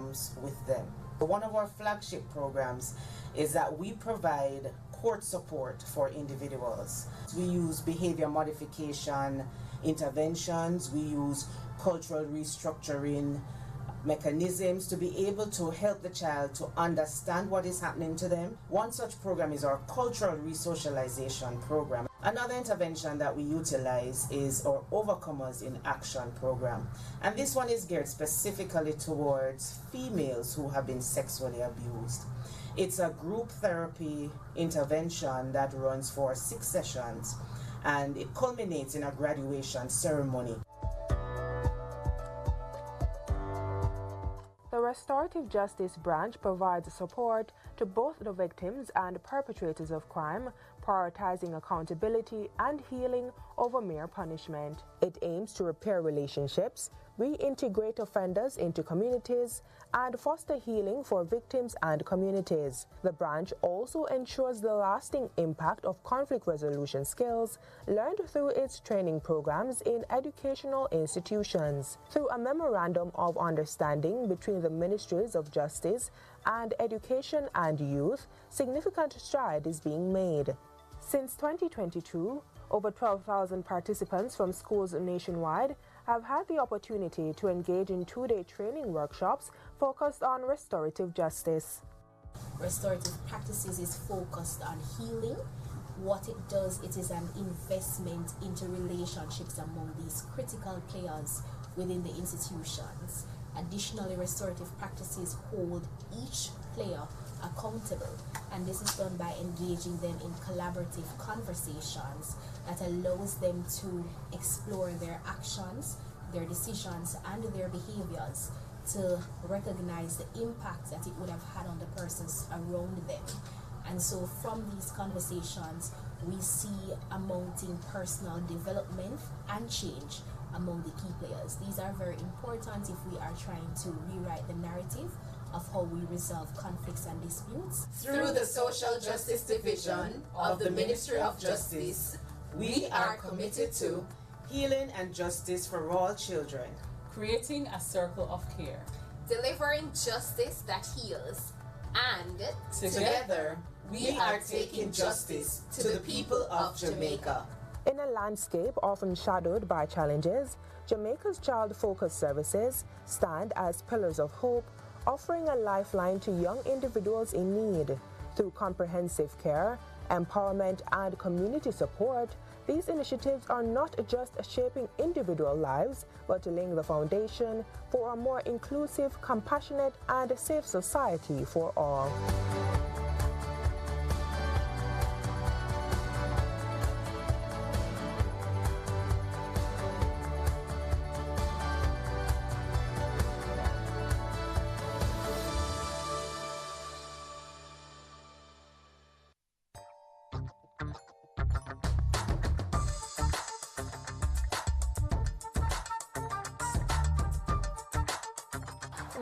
programs with them. One of our flagship programs is that we provide court support for individuals. We use behavior modification interventions, we use cultural restructuring mechanisms to be able to help the child to understand what is happening to them. One such program is our cultural resocialization program. Another intervention that we utilize is our Overcomers in Action program. And this one is geared specifically towards females who have been sexually abused. It's a group therapy intervention that runs for 6 sessions, and it culminates in a graduation ceremony. The Restorative Justice Branch provides support to both the victims and perpetrators of crime, prioritizing accountability and healing over mere punishment. It aims to repair relationships, reintegrate offenders into communities, and foster healing for victims and communities. The branch also ensures the lasting impact of conflict resolution skills learned through its training programs in educational institutions. Through a memorandum of understanding between the Ministries of Justice and Education and Youth, significant stride is being made. Since 2022, over 12,000 participants from schools nationwide have had the opportunity to engage in 2-day training workshops focused on restorative justice. Restorative practices is focused on healing. What it does, it is an investment into relationships among these critical players within the institutions. Additionally, restorative practices hold each player accountable, and this is done by engaging them in collaborative conversations that allows them to explore their actions, their decisions, and their behaviors to recognize the impact that it would have had on the persons around them. And so from these conversations, we see a mounting personal development and change among the key players. These are very important if we are trying to rewrite the narrative of how we resolve conflicts and disputes. Through the Social Justice Division of the Ministry of Justice, we are committed to healing and justice for all children, creating a circle of care, delivering justice that heals, and together we are taking justice to the people of Jamaica. In a landscape often shadowed by challenges, Jamaica's child-focused services stand as pillars of hope, offering a lifeline to young individuals in need. Through comprehensive care, empowerment, and community support, these initiatives are not just shaping individual lives, but laying the foundation for a more inclusive, compassionate, and safe society for all.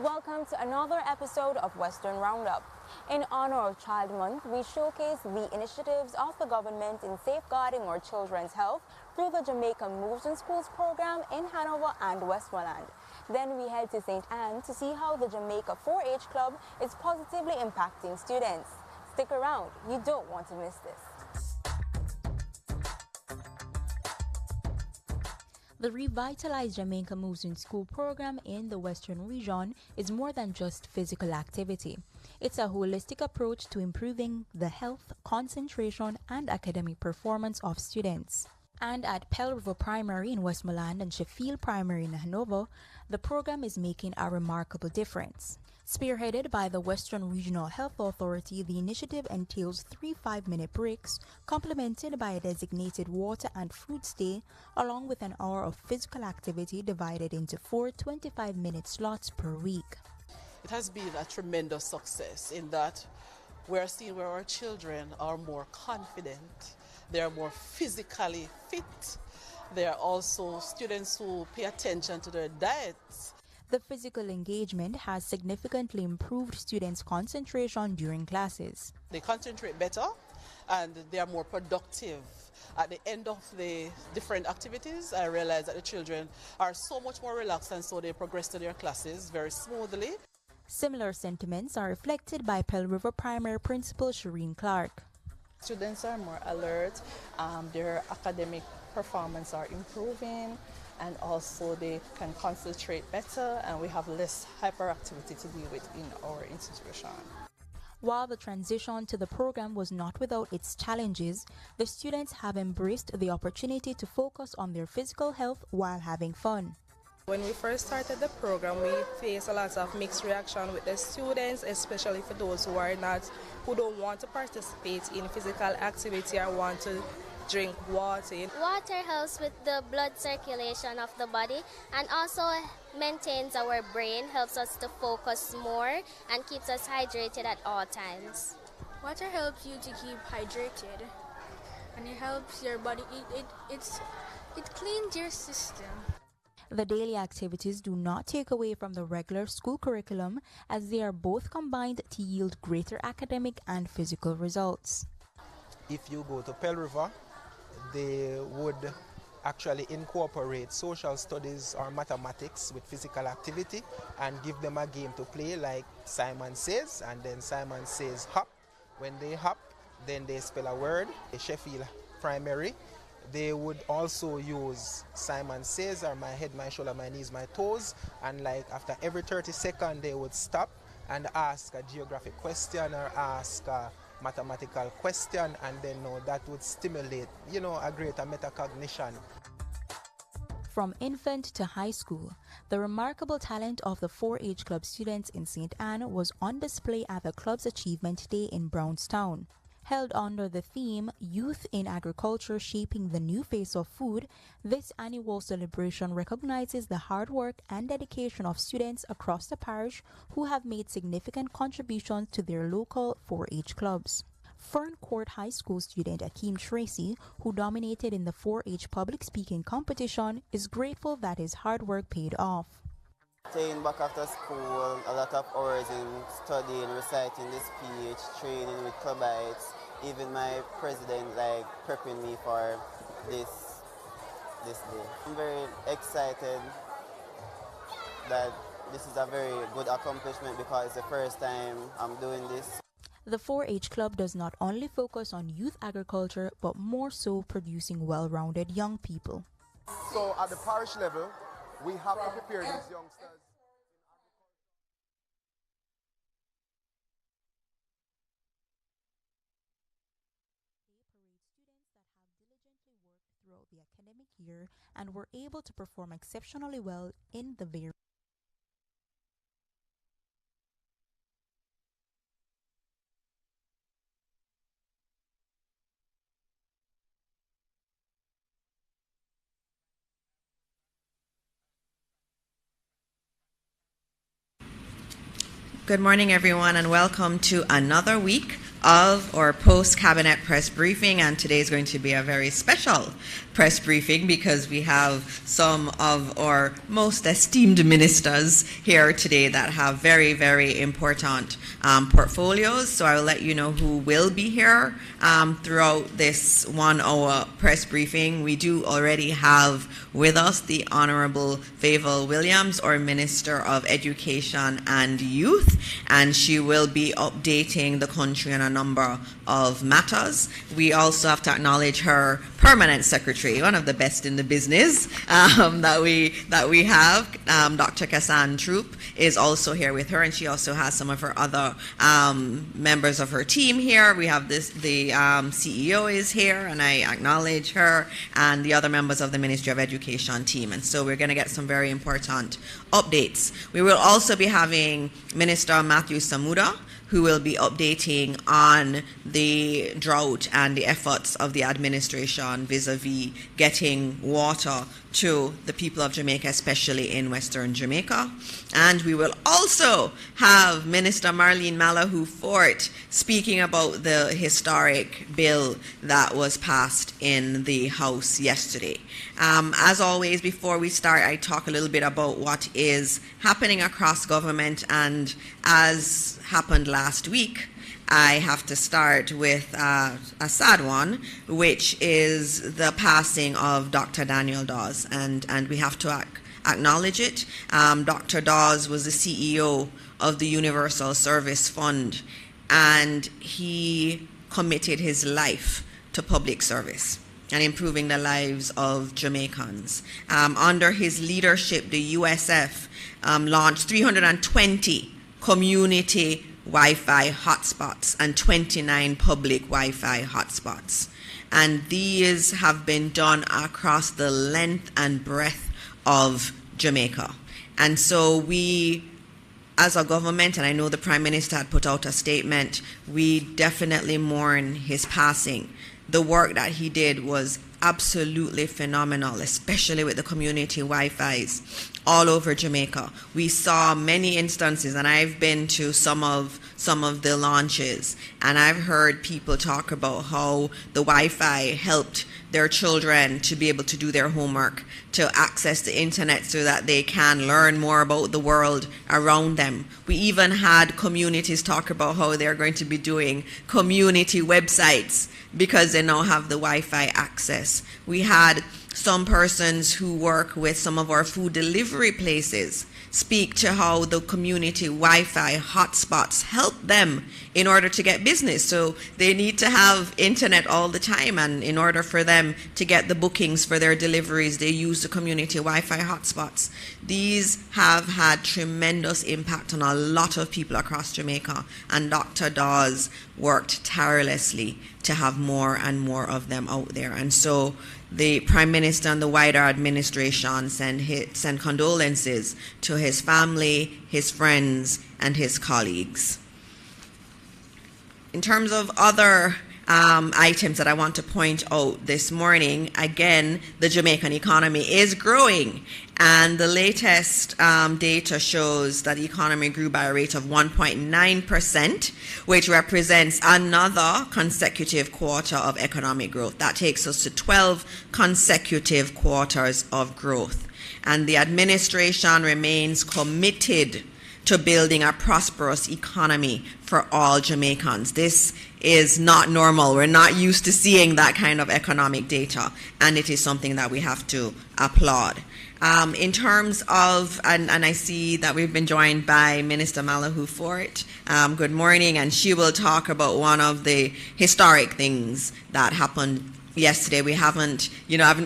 Welcome to another episode of Western Roundup. In honor of Child Month, we showcase the initiatives of the government in safeguarding our children's health through the Jamaica Moves in Schools program in Hanover and Westmoreland. Then we head to St. Anne to see how the Jamaica 4-H Club is positively impacting students. Stick around, you don't want to miss this. The revitalized Jamaica Moves in School program in the Western region is more than just physical activity. It's a holistic approach to improving the health, concentration, and academic performance of students. And at Pell River Primary in Westmoreland and Sheffield Primary in Hanover, the program is making a remarkable difference. Spearheaded by the Western Regional Health Authority, the initiative entails 3 5-minute breaks, complemented by a designated water and fruit stay, along with an hour of physical activity divided into 4 25-minute slots per week. It has been a tremendous success in that we're seeing where our children are more confident, they are more physically fit, they are also students who pay attention to their diets. The physical engagement has significantly improved students' concentration during classes. They concentrate better and they are more productive. At the end of the different activities, I realize that the children are so much more relaxed, and so they progress to their classes very smoothly. Similar sentiments are reflected by Pell River Primary Principal Shireen Clark. Students are more alert, their academic performance are improving, and also they can concentrate better, and we have less hyperactivity to deal with in our institution. While the transition to the program was not without its challenges, the students have embraced the opportunity to focus on their physical health while having fun. When we first started the program, we faced a lot of mixed reaction with the students, especially for those who don't want to participate in physical activity or want to drink water. Water helps with the blood circulation of the body and also maintains our brain, helps us to focus more and keeps us hydrated at all times. Water helps you to keep hydrated and it helps your body, it cleans your system. The daily activities do not take away from the regular school curriculum, as they are both combined to yield greater academic and physical results. If you go to Pell River, they would actually incorporate social studies or mathematics with physical activity and give them a game to play like Simon Says, and then Simon Says hop. When they hop, then they spell a word. Sheffield Primary, they would also use Simon Says or my head, my shoulder, my knees, my toes, and like after every 30 seconds they would stop and ask a geographic question or ask a mathematical question, and then that would stimulate, a greater metacognition. From infant to high school, the remarkable talent of the 4-H Club students in St. Anne was on display at the club's Achievement Day in Brownstown. Held under the theme Youth in Agriculture Shaping the New Face of Food, this annual celebration recognizes the hard work and dedication of students across the parish who have made significant contributions to their local 4-H clubs. Fern Court High School student Akeem Tracy, who dominated in the 4-H public speaking competition, is grateful that his hard work paid off. Staying back after school, a lot of hours in studying, reciting the speech, training with clubites, even my president prepping me for this day. I'm very excited that this is a very good accomplishment because it's the first time I'm doing this. The 4-H Club does not only focus on youth agriculture, but more so producing well-rounded young people. So at the parish level, we have to prepare these youngsters. Throughout the academic year and were able to perform exceptionally well in the various Good morning, everyone, and welcome to another week of our post-cabinet press briefing. And today is going to be a very special press briefing because we have some of our most esteemed ministers here today that have very, very important portfolios. So I will let you know who will be here throughout this 1-hour press briefing. We do already have with us the Honorable Fayval Williams, our Minister of Education and Youth, and she will be updating the country on a number of matters. We also have to acknowledge her permanent secretary, one of the best in the business that we have. Dr. Kassan Troop is also here with her, and she also has some of her other members of her team here. We have the CEO is here, and I acknowledge her, and the other members of the Ministry of Education team. And so we're going to get some very important updates. We will also be having Minister Matthew Samuda, who will be updating on the drought and the efforts of the administration vis-a-vis getting water to the people of Jamaica, especially in Western Jamaica. And we will also have Minister Marlene Malahoo Fort speaking about the historic bill that was passed in the House yesterday. As always, before we start, I talk a little bit about what is happening across government, and as happened last week, I have to start with a sad one, which is the passing of Dr. Daniel Dawes, and we have to acknowledge it. Dr. Dawes was the CEO of the Universal Service Fund, and he committed his life to public service and improving the lives of Jamaicans. Under his leadership, the USF launched 320 community Wi-Fi hotspots and 29 public Wi-Fi hotspots. And these have been done across the length and breadth of Jamaica. And so we, as a government, and I know the Prime Minister had put out a statement, we definitely mourn his passing. The work that he did was absolutely phenomenal, especially with the community Wi-Fis all over Jamaica. We saw many instances, and I've been to some of the launches, and I've heard people talk about how the Wi-Fi helped their children to be able to do their homework, to access the internet so that they can learn more about the world around them. We even had communities talk about how they're going to be doing community websites because they now have the Wi-Fi access. We had some persons who work with some of our food delivery places speak to how the community Wi-Fi hotspots help them in order to get business. So they need to have internet all the time, and in order for them to get the bookings for their deliveries, they use the community Wi-Fi hotspots. These have had tremendous impact on a lot of people across Jamaica, and Dr. Dawes worked tirelessly to have more and more of them out there. And so the Prime Minister and the wider administration send condolences to his family, his friends, and his colleagues. In terms of other items that I want to point out this morning, again, the Jamaican economy is growing, and the latest data shows that the economy grew by a rate of 1.9%, which represents another consecutive quarter of economic growth. That takes us to 12 consecutive quarters of growth. And the administration remains committed to building a prosperous economy for all Jamaicans. This is not normal. We're not used to seeing that kind of economic data, and it is something that we have to applaud. In terms of, and I see that we've been joined by Minister Malahoo Fort. Good morning, and she will talk about one of the historic things that happened yesterday. We haven't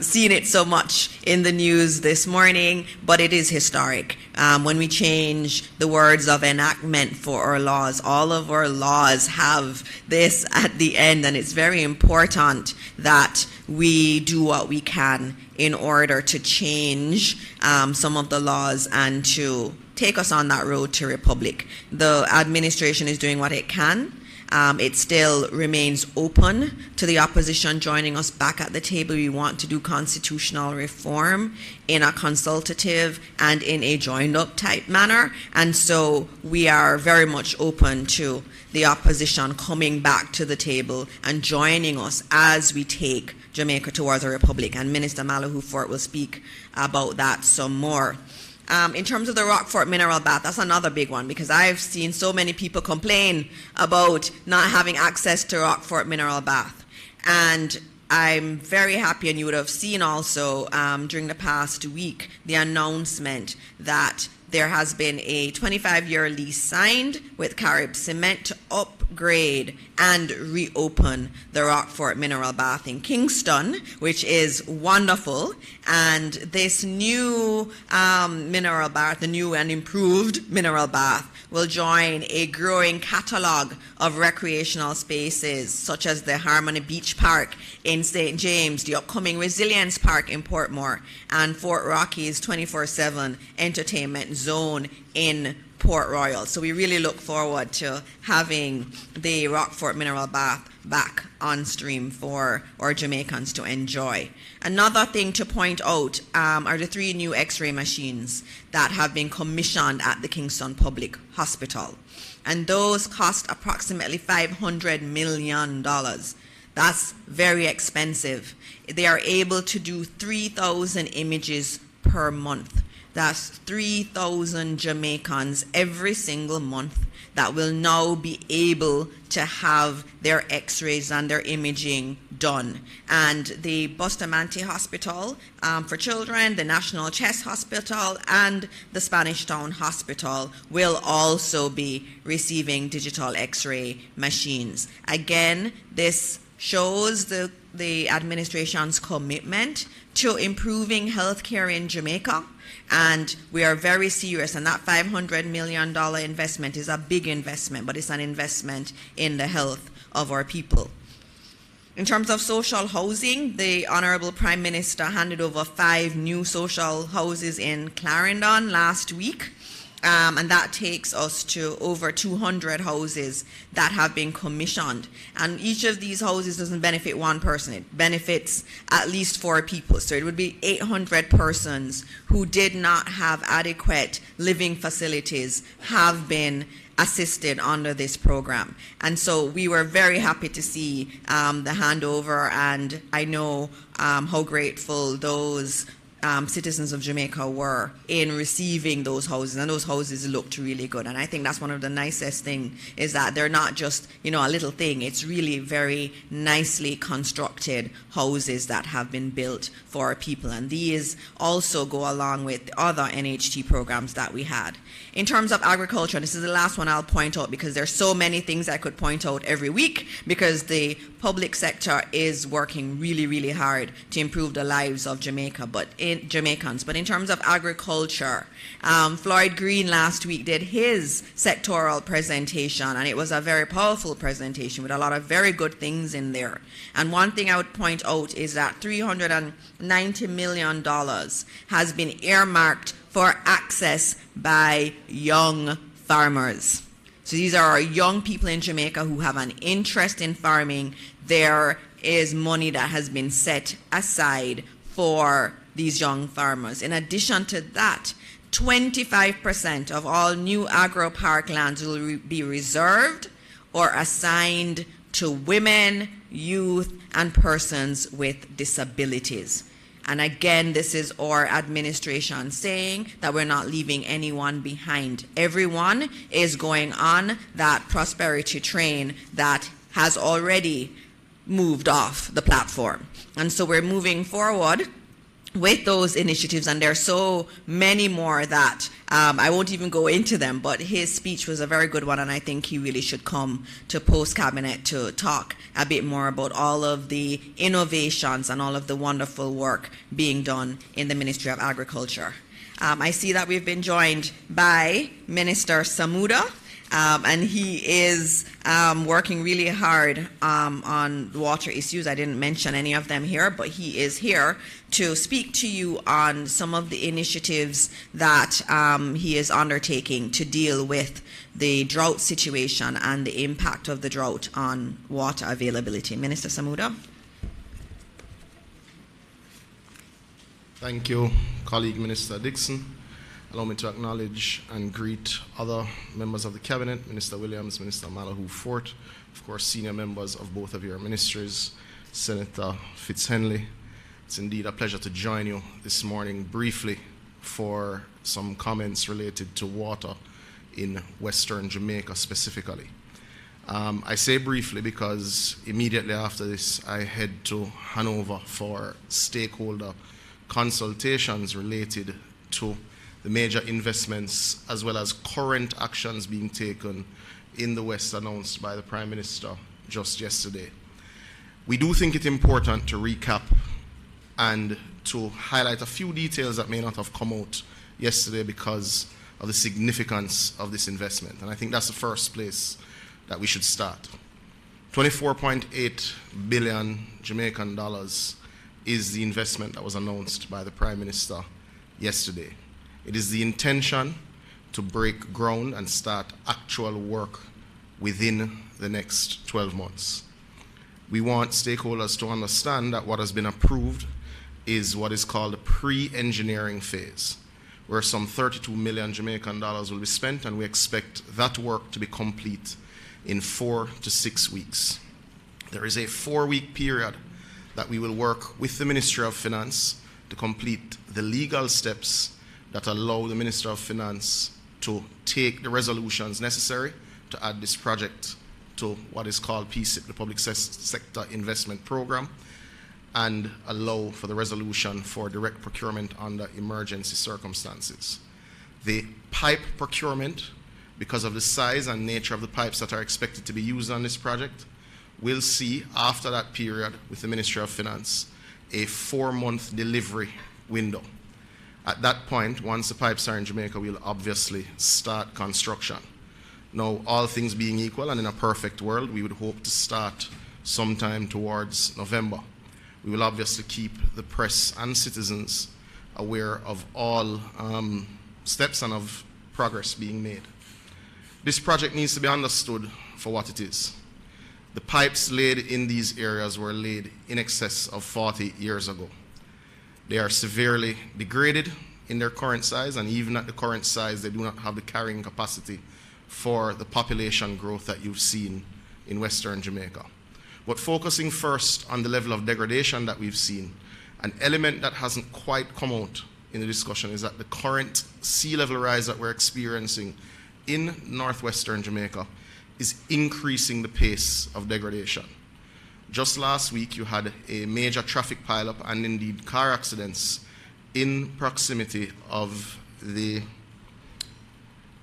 seen it so much in the news this morning, but it is historic. When we change the words of enactment for our laws, all of our laws have this at the end, and it's very important that we do what we can in order to change some of the laws and to take us on that road to republic. The administration is doing what it can. It still remains open to the opposition joining us back at the table. We want to do constitutional reform in a consultative and in a joined-up type manner, and so we are very much open to the opposition coming back to the table and joining us as we take Jamaica towards a republic, and Minister Malahoo Fort will speak about that some more. In terms of the Rockfort mineral bath, that's another big one, because I've seen so many people complain about not having access to Rockfort mineral bath. And I'm very happy, and you would have seen also during the past week the announcement that there has been a 25-year lease signed with Carib Cement to upgrade and reopen the Rockfort mineral bath in Kingston, which is wonderful. And this new mineral bath, the new and improved mineral bath, will join a growing catalog of recreational spaces such as the Harmony Beach Park in St. James, the upcoming Resilience Park in Portmore, and Fort Rocky's 24/7 entertainment zone in Port Royal. So we really look forward to having the Rockfort mineral bath back on stream for our Jamaicans to enjoy. Another thing to point out are the 3 new X-ray machines that have been commissioned at the Kingston Public Hospital. And those cost approximately $500 million. That's very expensive. They are able to do 3,000 images per month. That's 3,000 Jamaicans every single month that will now be able to have their x-rays and their imaging done. And the Bustamante Hospital for Children, the National Chest Hospital, and the Spanish Town Hospital will also be receiving digital x-ray machines. Again, this shows the administration's commitment to improving healthcare in Jamaica. And we are very serious, and that $500 million investment is a big investment, but it's an investment in the health of our people. In terms of social housing, the Honorable Prime Minister handed over 5 new social houses in Clarendon last week. And that takes us to over 200 houses that have been commissioned. And each of these houses doesn't benefit one person. It benefits at least 4 people. So it would be 800 persons who did not have adequate living facilities have been assisted under this program. And so we were very happy to see the handover, and I know how grateful those citizens of Jamaica were in receiving those houses, and those houses looked really good. And I think that's one of the nicest things, is that they're not just, a little thing. It's really very nicely constructed houses that have been built for our people, and these also go along with the other NHT programs that we had. In terms of agriculture, this is the last one I'll point out, because there's so many things I could point out every week, because the public sector is working really, really hard to improve the lives of Jamaicans. But in terms of agriculture, Floyd Green last week did his sectoral presentation, and it was a very powerful presentation with a lot of very good things in there. And one thing I would point out is that $390 million has been earmarked for access by young farmers. So these are our young people in Jamaica who have an interest in farming. There is money that has been set aside for these young farmers. In addition to that, 25% of all new agro-park lands will be reserved or assigned to women, youth, and persons with disabilities. And again, this is our administration saying that we're not leaving anyone behind. Everyone is going on that prosperity train that has already moved off the platform. And so we're moving forward with those initiatives, and there are so many more that I won't even go into them, but his speech was a very good one, and I think he really should come to post-cabinet to talk a bit more about all of the innovations and all of the wonderful work being done in the Ministry of Agriculture. I see that we've been joined by Minister Samuda, and he is working really hard on water issues. I didn't mention any of them here, but he is here to speak to you on some of the initiatives that he is undertaking to deal with the drought situation and the impact of the drought on water availability. Minister Samuda. Thank you, colleague Minister Dixon. Allow me to acknowledge and greet other members of the Cabinet, Minister Williams, Minister Malahoo Fort, of course, senior members of both of your ministries, Senator Fitzhenley. It's indeed a pleasure to join you this morning briefly for some comments related to water in Western Jamaica specifically. I say briefly because immediately after this I head to Hanover for stakeholder consultations related to the major investments as well as current actions being taken in the West announced by the Prime Minister just yesterday. We do think it important to recap and to highlight a few details that may not have come out yesterday because of the significance of this investment. And I think that's the first place that we should start. 24.8 billion Jamaican dollars is the investment that was announced by the Prime Minister yesterday. It is the intention to break ground and start actual work within the next 12 months. We want stakeholders to understand that what has been approved is what is called a pre-engineering phase, where some 32 million Jamaican dollars will be spent, and we expect that work to be complete in 4 to 6 weeks. There is a 4-week period that we will work with the Ministry of Finance to complete the legal steps that allow the Minister of Finance to take the resolutions necessary to add this project to what is called PSIP, the Public Sector Investment Program, and allow for the resolution for direct procurement under emergency circumstances. The pipe procurement, because of the size and nature of the pipes that are expected to be used on this project, will see, after that period with the Ministry of Finance, a 4-month delivery window. At that point, once the pipes are in Jamaica, we'll obviously start construction. Now, all things being equal, and in a perfect world, we would hope to start sometime towards November. We will obviously keep the press and citizens aware of all steps and of progress being made. This project needs to be understood for what it is. The pipes laid in these areas were laid in excess of 40 years ago. They are severely degraded in their current size, and even at the current size, they do not have the carrying capacity for the population growth that you've seen in Western Jamaica. But focusing first on the level of degradation that we've seen, an element that hasn't quite come out in the discussion is that the current sea level rise that we're experiencing in northwestern Jamaica is increasing the pace of degradation. Just last week, you had a major traffic pileup and indeed car accidents in proximity of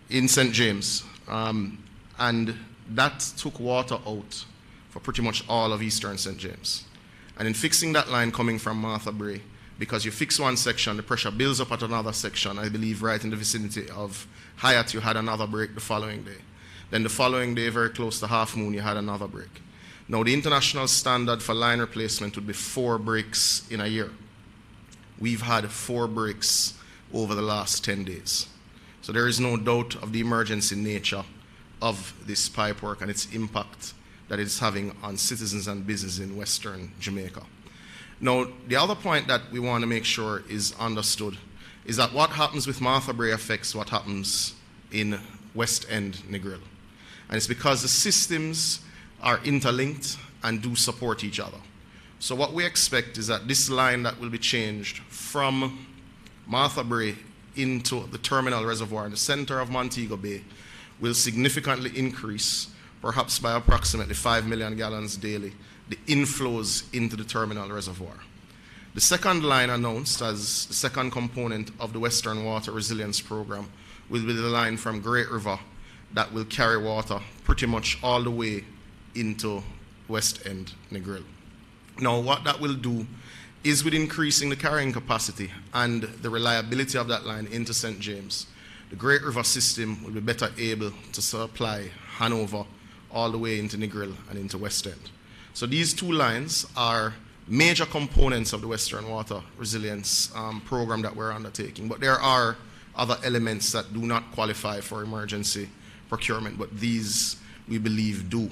in St. James. And that took water out for pretty much all of eastern St. James. And in fixing that line coming from Martha Bray, because you fix one section, the pressure builds up at another section. I believe right in the vicinity of Hyatt, you had another break the following day. Then the following day, very close to Half Moon, you had another break. Now, the international standard for line replacement would be 4 breaks in a year. We've had 4 breaks over the last 10 days. So there is no doubt of the emergency nature of this pipe work and its impact that it's having on citizens and businesses in Western Jamaica. Now, the other point that we want to make sure is understood is that what happens with Martha Bray affects what happens in West End Negril. And it's because the systems are interlinked and do support each other. So what we expect is that this line that will be changed from Martha Bray into the terminal reservoir in the center of Montego Bay will significantly increase, perhaps by approximately 5 million gallons daily, the inflows into the terminal reservoir. The second line announced as the second component of the Western Water Resilience Program will be the line from Great River that will carry water pretty much all the way into West End Negril. Now, what that will do is, with increasing the carrying capacity and the reliability of that line into St. James, the Great River system will be better able to supply Hanover all the way into Negril and into West End. So these 2 lines are major components of the Western Water Resilience Program that we're undertaking. But there are other elements that do not qualify for emergency procurement, but these, we believe, do.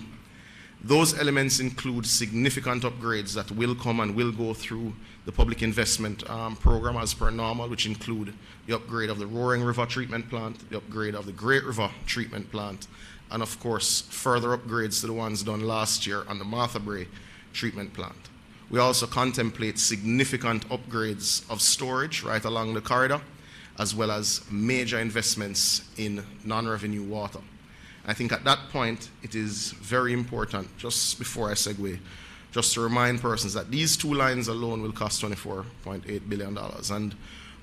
Those elements include significant upgrades that will come and will go through the public investment program as per normal, which include the upgrade of the Roaring River treatment plant, the upgrade of the Great River treatment plant, and of course, further upgrades to the ones done last year on the Martha Bray treatment plant. We also contemplate significant upgrades of storage right along the corridor, as well as major investments in non-revenue water. I think at that point, it is very important, just before I segue, just to remind persons that these 2 lines alone will cost $24.8 billion. And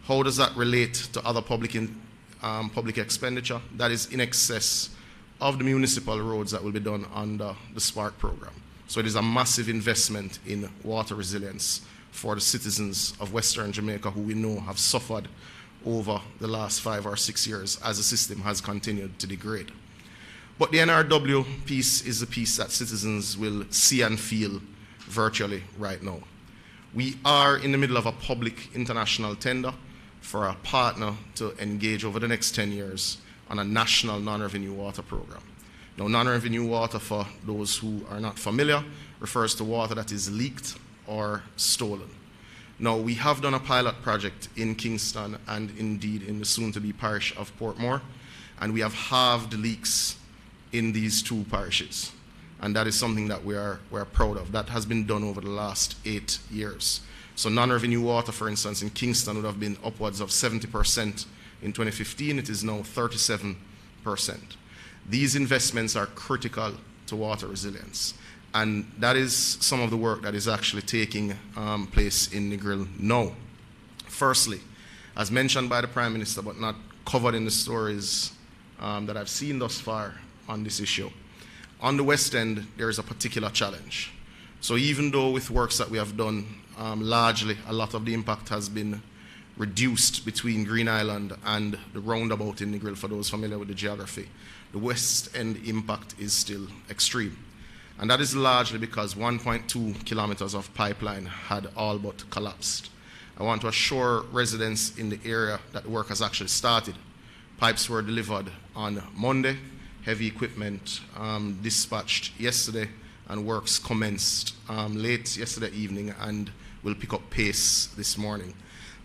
how does that relate to other public expenditure? That is in excess of the municipal roads that will be done under the SPARK program. So it is a massive investment in water resilience for the citizens of Western Jamaica, who we know have suffered over the last 5 or 6 years as the system has continued to degrade. But the NRW piece is the piece that citizens will see and feel virtually right now. We are in the middle of a public international tender for a partner to engage over the next 10 years on a national non-revenue water program. Now, non-revenue water, for those who are not familiar, refers to water that is leaked or stolen. Now, we have done a pilot project in Kingston and indeed in the soon-to-be parish of Portmore, and we have halved leaks in these 2 parishes. And that is something that we're proud of. That has been done over the last 8 years. So non-revenue water, for instance, in Kingston would have been upwards of 70% In 2015, it is now 37%. These investments are critical to water resilience. And that is some of the work that is actually taking place in Negril now. Firstly, as mentioned by the Prime Minister, but not covered in the stories that I've seen thus far on this issue, on the West End, there is a particular challenge. So even though with works that we have done, largely a lot of the impact has been reduced between Green Island and the roundabout in Negril, for those familiar with the geography, the West End impact is still extreme. And that is largely because 1.2 kilometers of pipeline had all but collapsed. I want to assure residents in the area that the work has actually started. Pipes were delivered on Monday, heavy equipment dispatched yesterday, and works commenced late yesterday evening and will pick up pace this morning.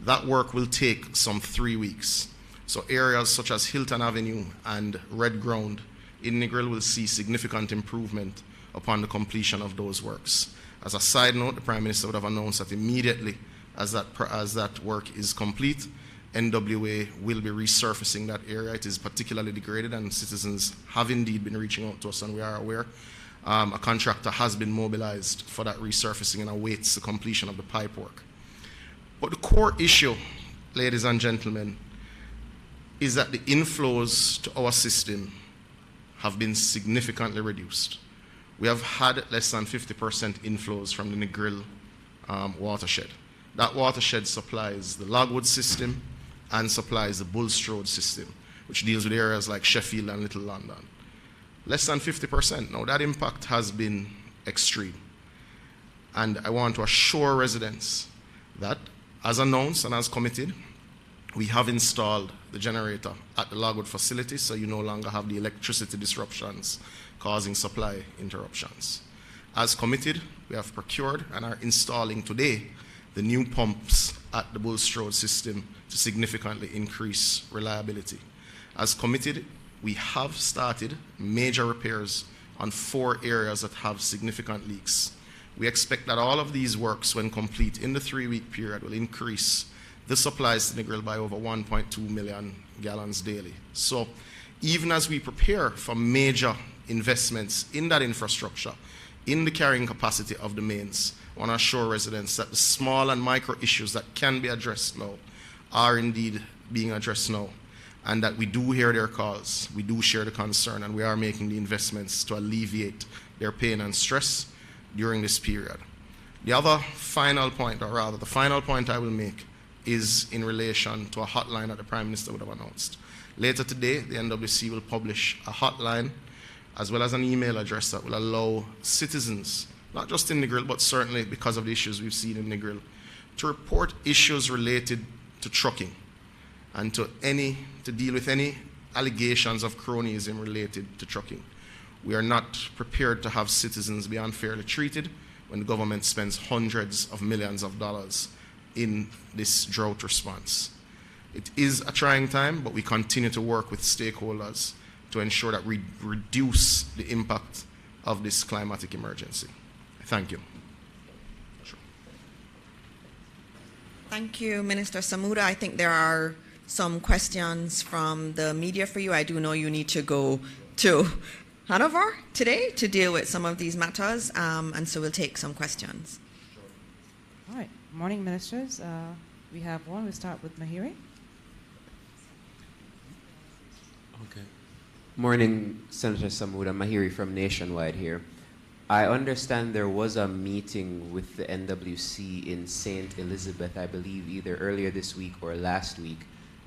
That work will take some 3 weeks. So areas such as Hilton Avenue and Red Ground in Negril will see significant improvement upon the completion of those works. As a side note, the Prime Minister would have announced that immediately as that work is complete, NWA will be resurfacing that area. It is particularly degraded, and citizens have indeed been reaching out to us, and we are aware. A contractor has been mobilized for that resurfacing and awaits the completion of the pipe work. But the core issue, ladies and gentlemen, is that the inflows to our system have been significantly reduced. We have had less than 50% inflows from the Negril watershed. That watershed supplies the Logwood system and supplies the Bulstrode system, which deals with areas like Sheffield and Little London. Less than 50%. Now, that impact has been extreme. And I want to assure residents that, as announced and as committed, we have installed the generator at the Logwood facility, so you no longer have the electricity disruptions causing supply interruptions. As committed, we have procured and are installing today the new pumps at the Bulstrode system to significantly increase reliability. As committed, we have started major repairs on 4 areas that have significant leaks. We expect that all of these works, when complete in the 3-week period, will increase the supplies to Negril by over 1.2 million gallons daily. So even as we prepare for major investments in that infrastructure, in the carrying capacity of the mains, I want to assure residents that the small and micro issues that can be addressed now are indeed being addressed now, and that we do hear their calls, we do share the concern, and we are making the investments to alleviate their pain and stress during this period. The other final point, or rather the final point I will make, is in relation to a hotline that the Prime Minister would have announced. Later today, the NWC will publish a hotline as well as an email address that will allow citizens, not just in Negril, but certainly because of the issues we've seen in Negril, to report issues related to trucking and to deal with any allegations of cronyism related to trucking. We are not prepared to have citizens be unfairly treated when the government spends hundreds of millions of dollars in this drought response. It is a trying time, but we continue to work with stakeholders to ensure that we reduce the impact of this climatic emergency. Thank you. Thank you, Minister Samuda. I think there are some questions from the media for you. I do know you need to go to Hanover today to deal with some of these matters, and so we'll take some questions. All right. Morning, ministers. We have one. We'll start with Mahiri. Okay. Morning, Senator Samuda. Mahiri from Nationwide here. I understand there was a meeting with the NWC in St. Elizabeth, I believe either earlier this week or last week.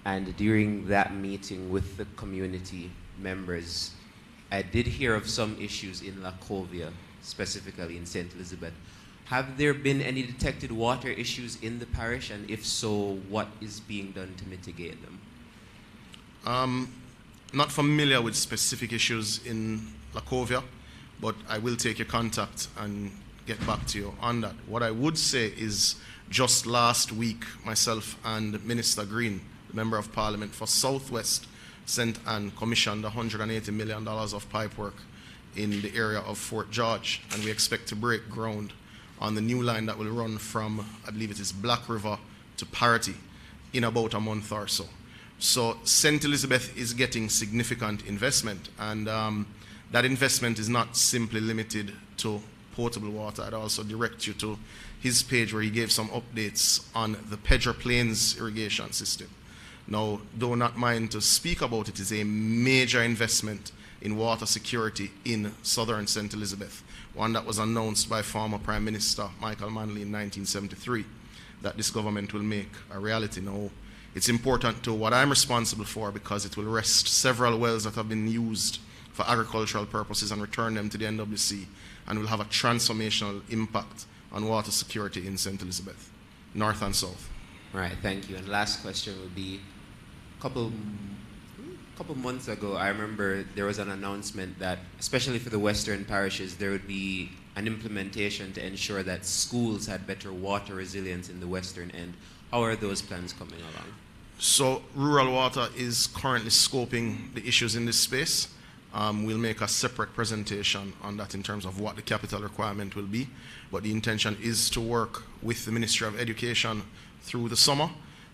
And during that meeting with the community members, I did hear of some issues in Lacovia, specifically in St. Elizabeth. Have there been any detected water issues in the parish? And if so, what is being done to mitigate them? Not familiar with specific issues in Lacovia, but I will take your contact and get back to you on that. What I would say is just last week, myself and Minister Green, the Member of Parliament for Southwest, sent and commissioned $180 million of pipe work in the area of Fort George, and we expect to break ground on the new line that will run from, I believe it is Black River to Parity in about a month or so. So St. Elizabeth is getting significant investment, and that investment is not simply limited to potable water. I'd also direct you to his page where he gave some updates on the Pedro Plains irrigation system. Now, do not mind to speak about it. It's a major investment in water security in southern St. Elizabeth, one that was announced by former Prime Minister Michael Manley in 1973, that this government will make a reality. Now, it's important to what I'm responsible for because it will rest several wells that have been used for agricultural purposes and return them to the NWC, and will have a transformational impact on water security in St. Elizabeth, north and south. All right, thank you. And last question would be, a couple months ago, I remember there was an announcement that, especially for the western parishes, there would be an implementation to ensure that schools had better water resilience in the western end. How are those plans coming along? So rural water is currently scoping the issues in this space. We'll make a separate presentation on that in terms of what the capital requirement will be. But the intention is to work with the Ministry of Education through the summer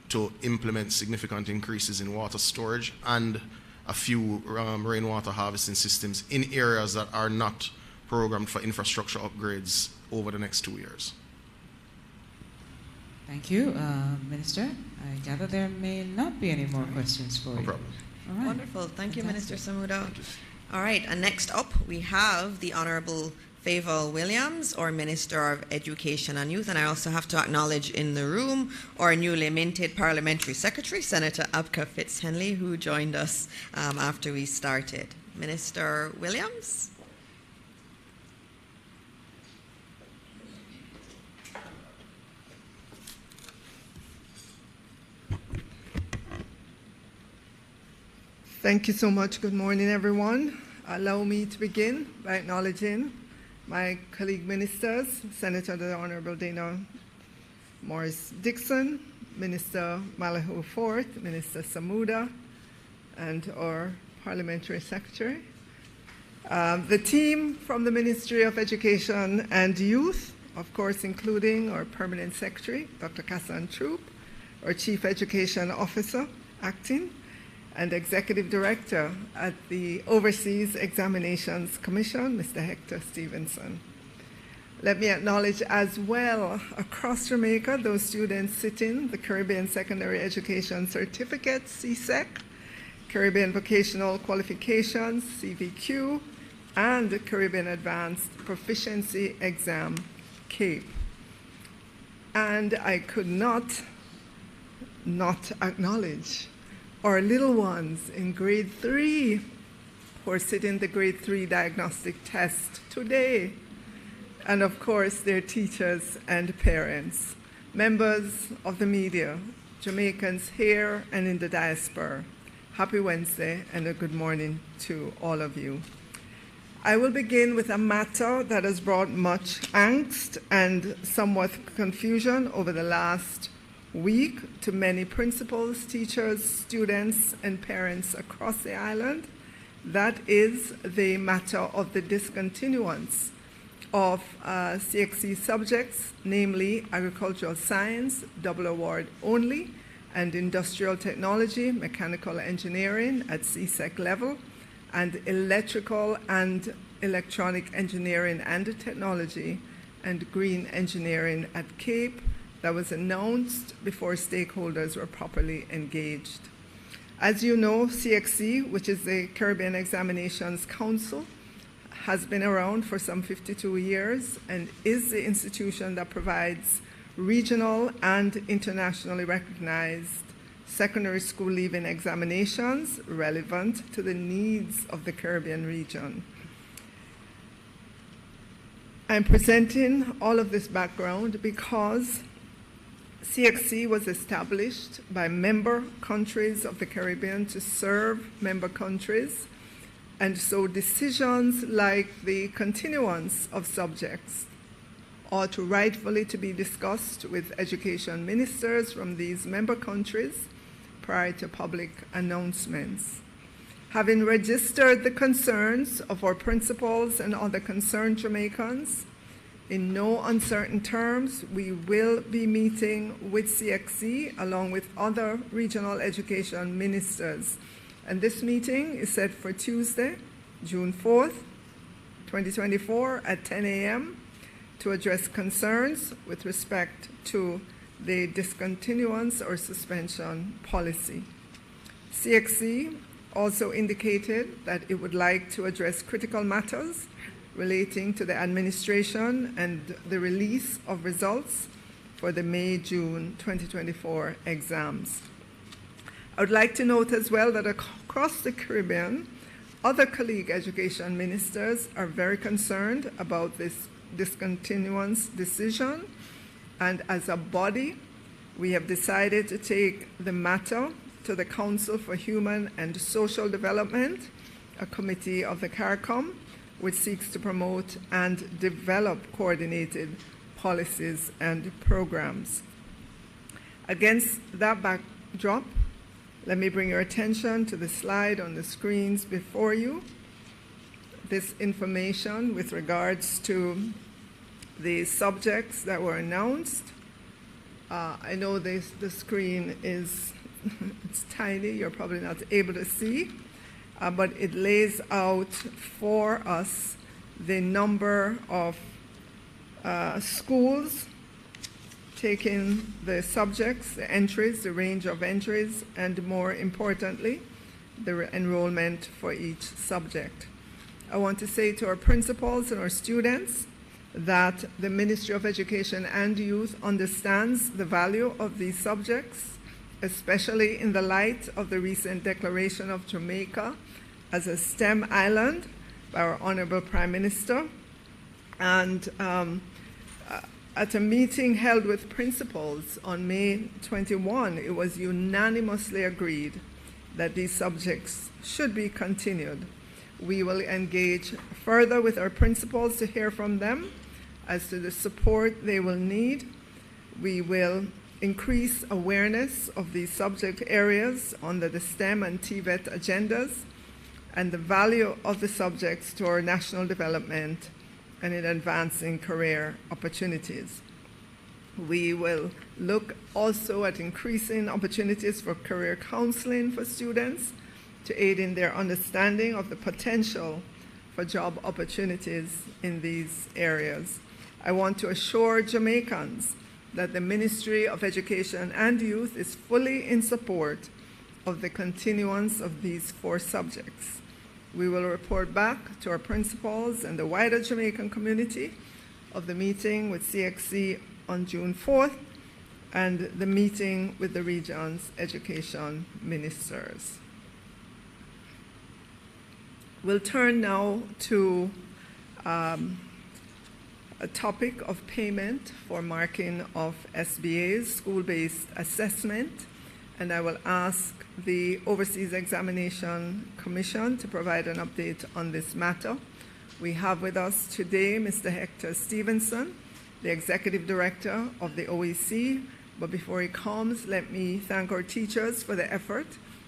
to implement significant increases in water storage and a few rainwater harvesting systems in areas that are not programmed for infrastructure upgrades over the next 2 years. Thank you, Minister. I gather there may not be any more questions for you. No problem. All right. Wonderful. Thank you, Minister Fantastic. Samuda. All right, and next up we have the Honourable Fayval Williams, our Minister of Education and Youth, and I also have to acknowledge in the room our newly minted Parliamentary Secretary, Senator Abka Fitzhenley, who joined us after we started. Minister Williams. Thank you so much. Good morning, everyone. Allow me to begin by acknowledging my colleague ministers, Senator the Honourable Dana Morris Dixon, Minister Malaho Fort, Minister Samuda, and our Parliamentary Secretary. The team from the Ministry of Education and Youth, of course, including our Permanent Secretary, Dr. Kassan Troop, our Chief Education Officer, acting, and Executive Director at the Overseas Examinations Commission, Mr. Hector Stevenson. Let me acknowledge as well across Jamaica those students sitting the Caribbean Secondary Education Certificate, CSEC, Caribbean Vocational Qualifications, CVQ, and the Caribbean Advanced Proficiency Exam, CAPE. And I could not acknowledge our little ones in grade 3 who are sitting the grade 3 diagnostic test today, and of course their teachers and parents, members of the media, Jamaicans here and in the diaspora. Happy Wednesday and a good morning to all of you. I will begin with a matter that has brought much angst and somewhat confusion over the last week to many principals, teachers, students, and parents across the island. That is the matter of the discontinuance of CXC subjects, namely agricultural science, double award only, and industrial technology, mechanical engineering at CSEC level, and electrical and electronic engineering and technology, and green engineering at CAPE. That was announced before stakeholders were properly engaged. As you know, CXC, which is the Caribbean Examinations Council, has been around for some 52 years and is the institution that provides regional and internationally recognized secondary school leaving examinations relevant to the needs of the Caribbean region. I'm presenting all of this background because CXC was established by member countries of the Caribbean to serve member countries, and so decisions like the continuance of subjects ought to rightfully to be discussed with education ministers from these member countries prior to public announcements. Having registered the concerns of our principals and other concerned Jamaicans, In no uncertain terms, we will be meeting with CXC along with other regional education ministers. And this meeting is set for Tuesday, June 4th, 2024 at 10 a.m. to address concerns with respect to the discontinuance or suspension policy. CXC also indicated that it would like to address critical matters relating to the administration and the release of results for the May-June 2024 exams. I would like to note as well that across the Caribbean, other colleague education ministers are very concerned about this discontinuance decision, and as a body, we have decided to take the matter to the Council for Human and Social Development, a committee of the CARICOM, which seeks to promote and develop coordinated policies and programs. Against that backdrop, let me bring your attention to the slide on the screens before you. This information with regards to the subjects that were announced. I know the screen is it's tiny, you're probably not able to see, but it lays out for us the number of schools taking the subjects, the entries, the range of entries, and more importantly, the enrollment for each subject. I want to say to our principals and our students that the Ministry of Education and Youth understands the value of these subjects, especially in the light of the recent declaration of Jamaica as a STEM island by our Honorable Prime Minister. And at a meeting held with principals on May 21, it was unanimously agreed that these subjects should be continued. We will engage further with our principals to hear from them as to the support they will need. We will increase awareness of these subject areas under the STEM and TVET agendas and the value of the subjects to our national development and in advancing career opportunities. We will look also at increasing opportunities for career counseling for students to aid in their understanding of the potential for job opportunities in these areas. I want to assure Jamaicans that the Ministry of Education and Youth is fully in support of the continuance of these 4 subjects. We will report back to our principals and the wider Jamaican community of the meeting with CXC on June 4th and the meeting with the region's education ministers. We'll turn now to a topic of payment for marking of SBA's school-based assessment, and I will ask the Overseas Examination Commission to provide an update on this matter. We have with us today Mr. Hector Stevenson, the Executive Director of the OEC, but before he comes, let me thank our teachers for the effort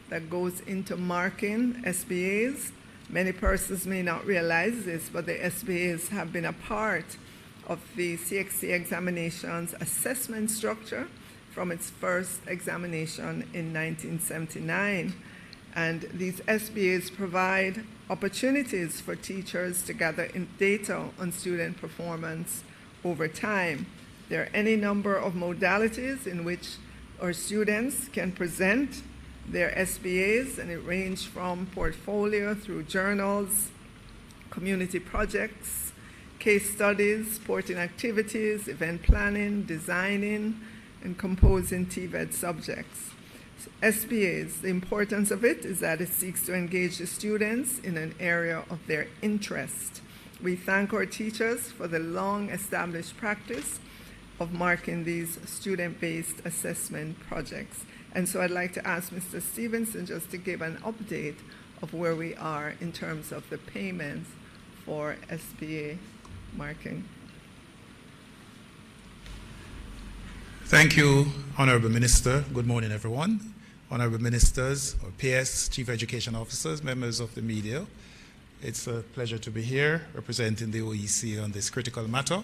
that goes into marking SBAs. Many persons may not realize this, but the SBAs have been a part of the CXC examinations assessment structure from its first examination in 1979. And these SBAs provide opportunities for teachers to gather data on student performance over time. There are any number of modalities in which our students can present their SBAs, and it ranges from portfolio through journals, community projects, case studies, sporting activities, event planning, designing, and composing TVET subjects. SBAs, the importance of it is that it seeks to engage the students in an area of their interest. We thank our teachers for the long-established practice of marking these student-based assessment projects. And so I'd like to ask Mr. Stevenson just to give an update of where we are in terms of the payments for SBA marking. Thank you, Honorable Minister. Good morning, everyone. Honorable Ministers, or PS, Chief Education Officers, members of the media. It's a pleasure to be here representing the OEC on this critical matter.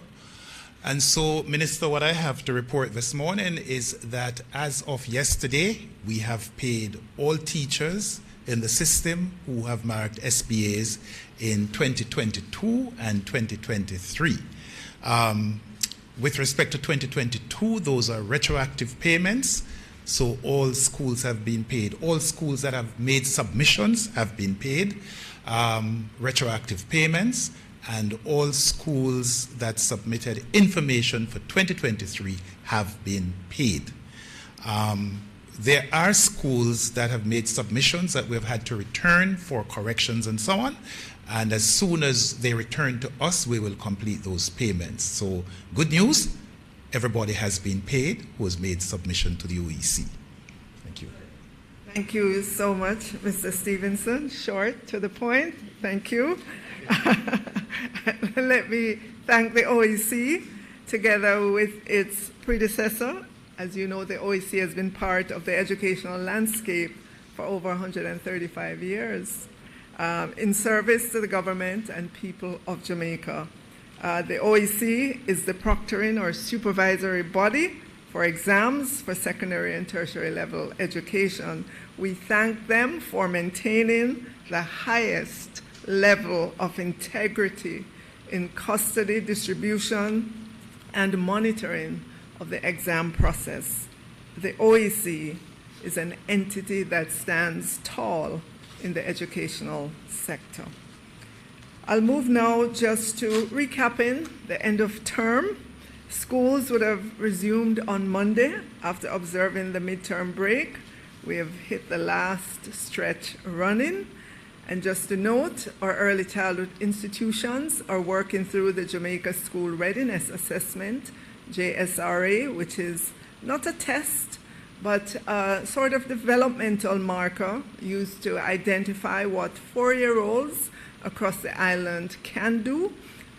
And so, Minister, what I have to report this morning is that as of yesterday, we have paid all teachers in the system who have marked SBAs in 2022 and 2023. With respect to 2022, those are retroactive payments. So all schools have been paid. All schools that have made submissions have been paid, retroactive payments, and all schools that submitted information for 2023 have been paid. There are schools that have made submissions that we've had to return for corrections and so on. And as soon as they return to us, we will complete those payments. So good news, everybody has been paid who has made submission to the OEC. Thank you. Thank you so much, Mr. Stevenson. Short, to the point. Thank you. Let me thank the OEC, together with its predecessor. As you know, the OEC has been part of the educational landscape for over 135 years. In service to the government and people of Jamaica. The OEC is the proctoring or supervisory body for exams for secondary and tertiary level education. We thank them for maintaining the highest level of integrity in custody, distribution, and monitoring of the exam process. The OEC is an entity that stands tall in the educational sector. I'll move now just to recapping the end of term. Schools would have resumed on Monday after observing the midterm break. We have hit the last stretch running. And just to note, our early childhood institutions are working through the Jamaica School Readiness Assessment, JSRA, which is not a test, but a sort of developmental marker used to identify what 4-year-olds across the island can do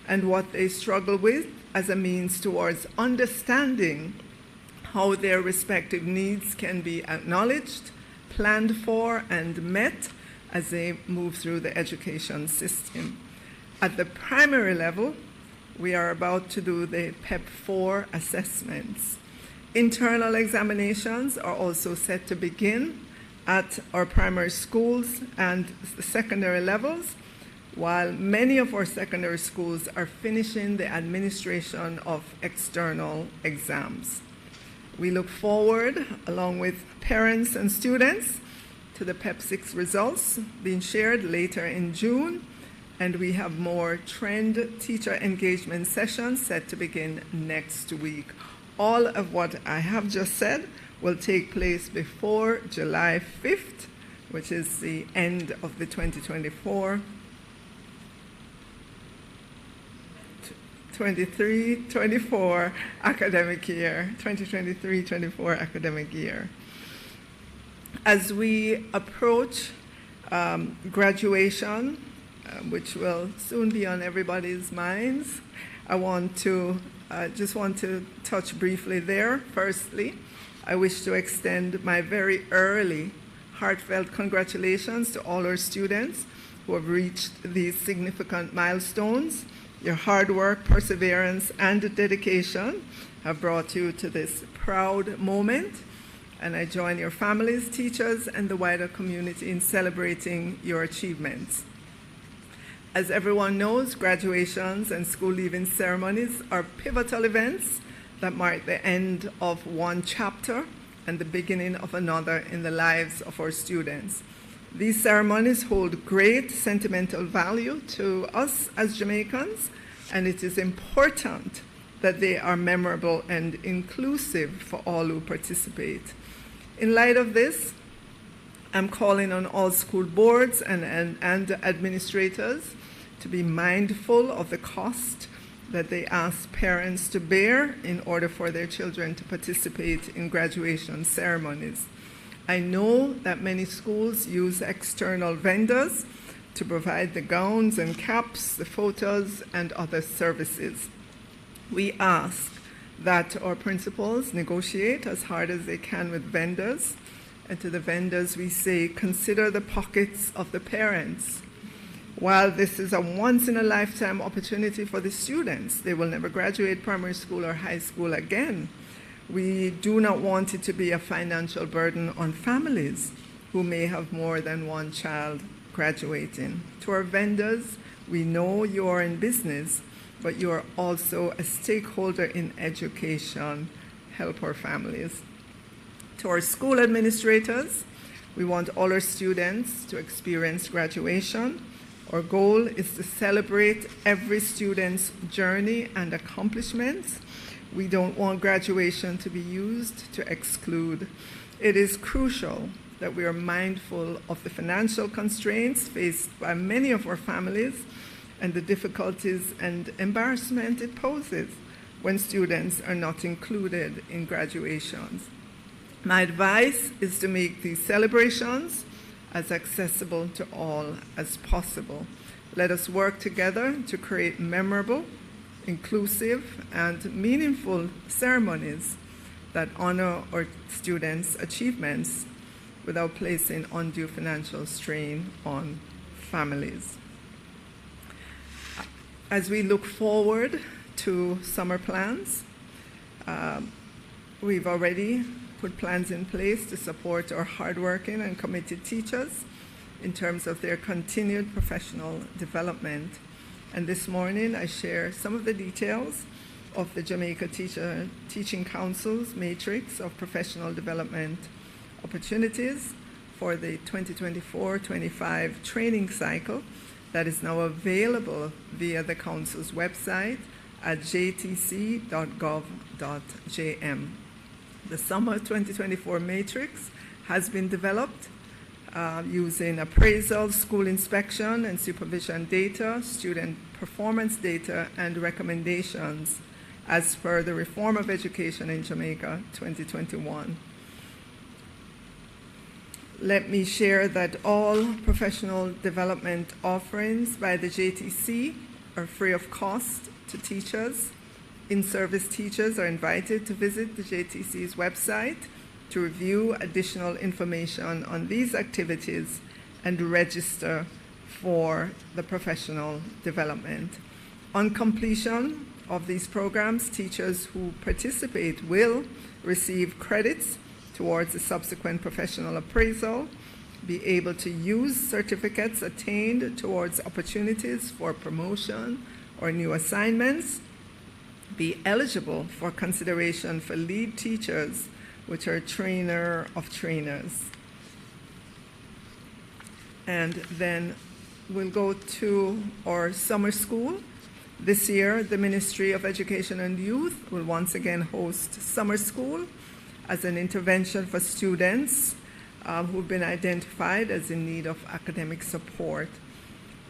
and what they struggle with as a means towards understanding how their respective needs can be acknowledged, planned for, and met as they move through the education system. At the primary level, we are about to do the PEP4 assessments. Internal examinations are also set to begin at our primary schools and the secondary levels, while many of our secondary schools are finishing the administration of external exams. We look forward, along with parents and students, to the PEP6 results being shared later in June, and we have more trend teacher engagement sessions set to begin next week. All of what I have just said will take place before July 5th, which is the end of the 2023-24 academic year, 2023-24 academic year. As we approach graduation, which will soon be on everybody's minds, I just want to touch briefly there. Firstly, I wish to extend my very early heartfelt congratulations to all our students who have reached these significant milestones. Your hard work, perseverance, and dedication have brought you to this proud moment, and I join your families, teachers, and the wider community in celebrating your achievements. As everyone knows, graduations and school leaving ceremonies are pivotal events that mark the end of one chapter and the beginning of another in the lives of our students. These ceremonies hold great sentimental value to us as Jamaicans, and it is important that they are memorable and inclusive for all who participate. In light of this, I'm calling on all school boards and administrators to be mindful of the cost that they ask parents to bear in order for their children to participate in graduation ceremonies. I know that many schools use external vendors to provide the gowns and caps, the photos, and other services. We ask that our principals negotiate as hard as they can with vendors, and to the vendors we say, consider the pockets of the parents. While this is a once-in-a-lifetime opportunity for the students, they will never graduate primary school or high school again. We do not want it to be a financial burden on families who may have more than one child graduating. To our vendors, we know you are in business, but you are also a stakeholder in education. Help our families. To our school administrators, we want all our students to experience graduation. Our goal is to celebrate every student's journey and accomplishments. We don't want graduation to be used to exclude. It is crucial that we are mindful of the financial constraints faced by many of our families and the difficulties and embarrassment it poses when students are not included in graduations. My advice is to make these celebrations as accessible to all as possible. Let us work together to create memorable, inclusive, and meaningful ceremonies that honor our students' achievements without placing undue financial strain on families. As we look forward to summer plans, we've already put plans in place to support our hardworking and committed teachers in terms of their continued professional development. And this morning I share some of the details of the Jamaica Teaching Council's matrix of professional development opportunities for the 2024-25 training cycle that is now available via the Council's website at jtc.gov.jm. The Summer 2024 matrix has been developed using appraisal, school inspection and supervision data, student performance data, and recommendations as per the Reform of Education in Jamaica 2021. Let me share that all professional development offerings by the JTC are free of cost to teachers. In-service teachers are invited to visit the JTC's website to review additional information on these activities and register for the professional development. On completion of these programs, teachers who participate will receive credits towards a subsequent professional appraisal, be able to use certificates attained towards opportunities for promotion or new assignments, be eligible for consideration for lead teachers, which are trainer of trainers. And then we'll go to our summer school. This year, the Ministry of Education and Youth will once again host summer school as an intervention for students who've been identified as in need of academic support.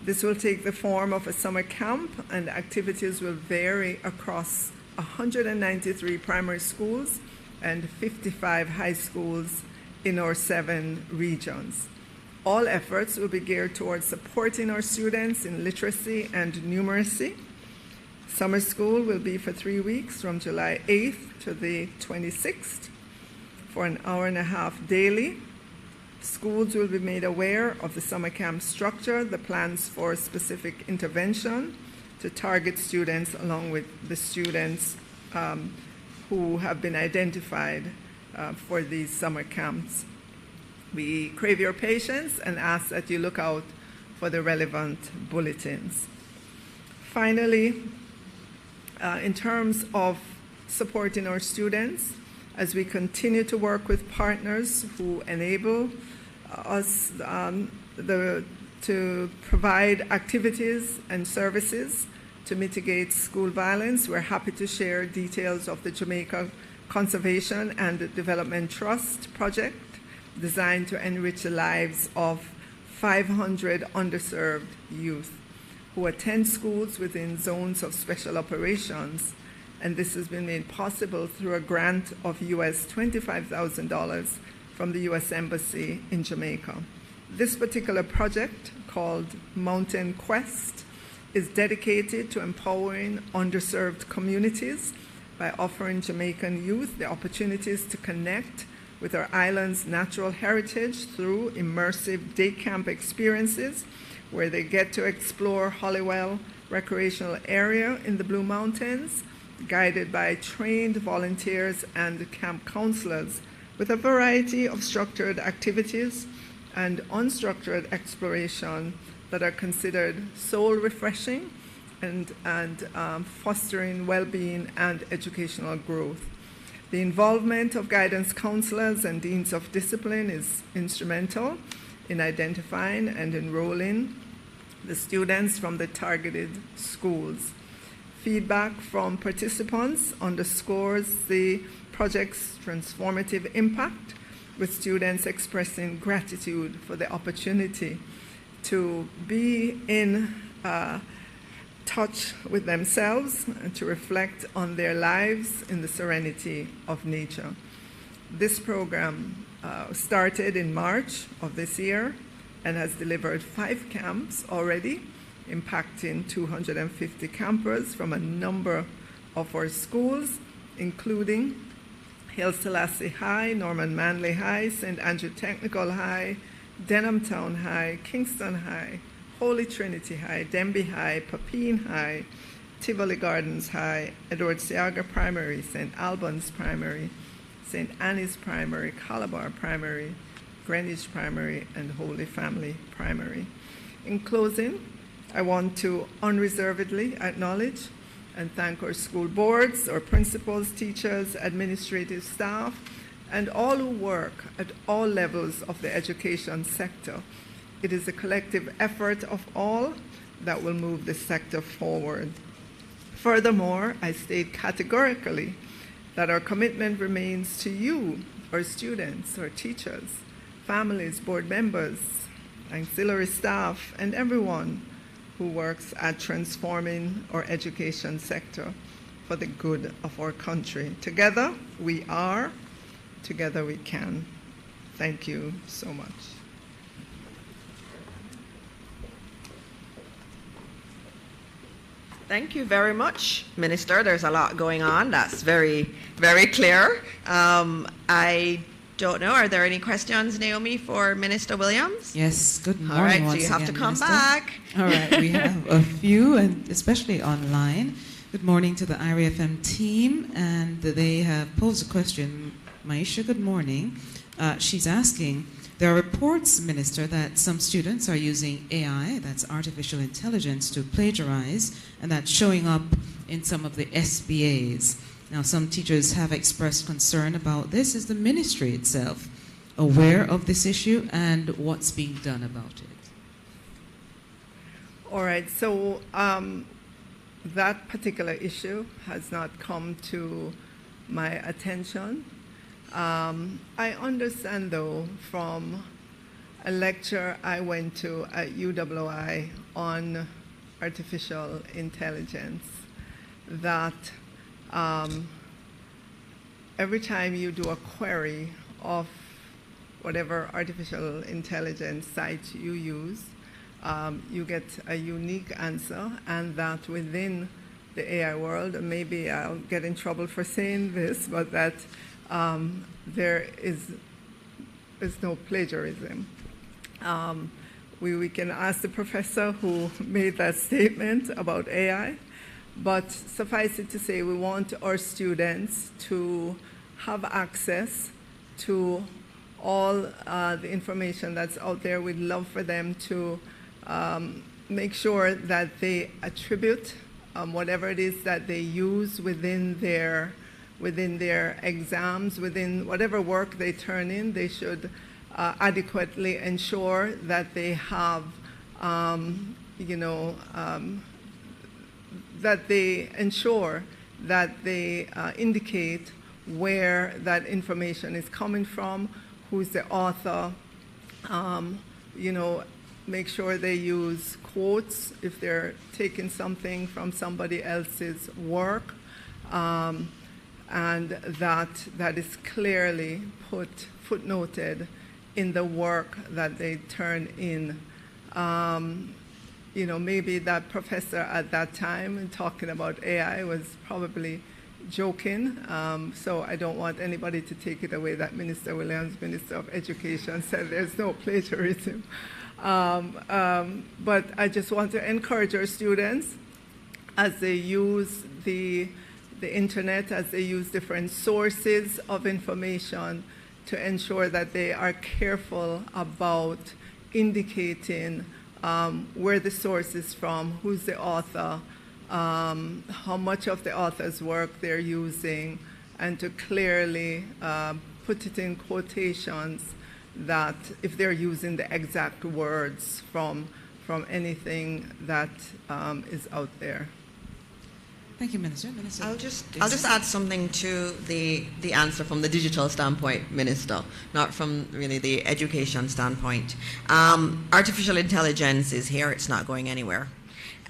This will take the form of a summer camp, and activities will vary across 193 primary schools and 55 high schools in our 7 regions. All efforts will be geared towards supporting our students in literacy and numeracy. Summer school will be for 3 weeks from July 8th to the 26th for an hour and a half daily. Schools will be made aware of the summer camp structure, the plans for specific intervention to target students along with the students who have been identified for these summer camps. We crave your patience and ask that you look out for the relevant bulletins. Finally, in terms of supporting our students, as we continue to work with partners who enable us to provide activities and services to mitigate school violence, we're happy to share details of the Jamaica Conservation and Development Trust project designed to enrich the lives of 500 underserved youth who attend schools within zones of special operations, and this has been made possible through a grant of US $25,000 from the US Embassy in Jamaica. This particular project, called Mountain Quest, is dedicated to empowering underserved communities by offering Jamaican youth the opportunities to connect with our island's natural heritage through immersive day camp experiences where they get to explore Hollywell Recreational Area in the Blue Mountains, guided by trained volunteers and camp counselors, with a variety of structured activities and unstructured exploration that are considered soul refreshing and fostering well-being and educational growth. The involvement of guidance counselors and deans of discipline is instrumental in identifying and enrolling the students from the targeted schools. Feedback from participants underscores the project's transformative impact, with students expressing gratitude for the opportunity to be in touch with themselves and to reflect on their lives in the serenity of nature. This program started in March of this year and has delivered 5 camps already, impacting 250 campers from a number of our schools, including Haile Selassie High, Norman Manley High, St. Andrew Technical High, Denham Town High, Kingston High, Holy Trinity High, Denby High, Papine High, Tivoli Gardens High, Edward Seaga Primary, St. Albans Primary, St. Annie's Primary, Calabar Primary, Greenwich Primary, and Holy Family Primary. In closing, I want to unreservedly acknowledge and thank our school boards, our principals, teachers, administrative staff, and all who work at all levels of the education sector. It is a collective effort of all that will move the sector forward. Furthermore, I state categorically that our commitment remains to you, our students, our teachers, families, board members, auxiliary staff, and everyone who works at transforming our education sector for the good of our country. Together we are, together we can. Thank you so much. Thank you very much, Minister. There's a lot going on. That's very, very clear. I don't know, are there any questions, Naomi, for Minister Williams? Yes, good morning. All right, once so you have again, to come Minister. back. All right, we have a few, and especially online. Good morning to the IRFM team, and they have posed a question. Maisha, good morning. She's asking, there are reports, Minister, that some students are using AI, that's artificial intelligence, to plagiarize, and that's showing up in some of the SBAs. Now, some teachers have expressed concern about this. Is the ministry itself aware of this issue, and what's being done about it? All right, so that particular issue has not come to my attention. I understand, though, from a lecture I went to at UWI on artificial intelligence, that every time you do a query of whatever artificial intelligence site you use, you get a unique answer, and that within the AI world, and maybe I'll get in trouble for saying this, but that there is no plagiarism. We can ask the professor who made that statement about AI, but suffice it to say, we want our students to have access to all the information that's out there. We'd love for them to make sure that they attribute whatever it is that they use within their exams, within whatever work they turn in. They should adequately ensure that they have, that they ensure that they indicate where that information is coming from, who's the author, make sure they use quotes if they're taking something from somebody else's work, and that is clearly footnoted in the work that they turn in. Maybe that professor at that time talking about AI was probably joking, so I don't want anybody to take it away that Minister Williams, Minister of Education, said there's no plagiarism. But I just want to encourage our students as they use the internet, as they use different sources of information, to ensure that they are careful about indicating where the source is from, who's the author, how much of the author's work they're using, and to clearly put it in quotations that if they're using the exact words from anything that is out there. Thank you, Minister. I'll just add something to the answer from the digital standpoint, Minister, not from really the education standpoint. Artificial intelligence is here; it's not going anywhere,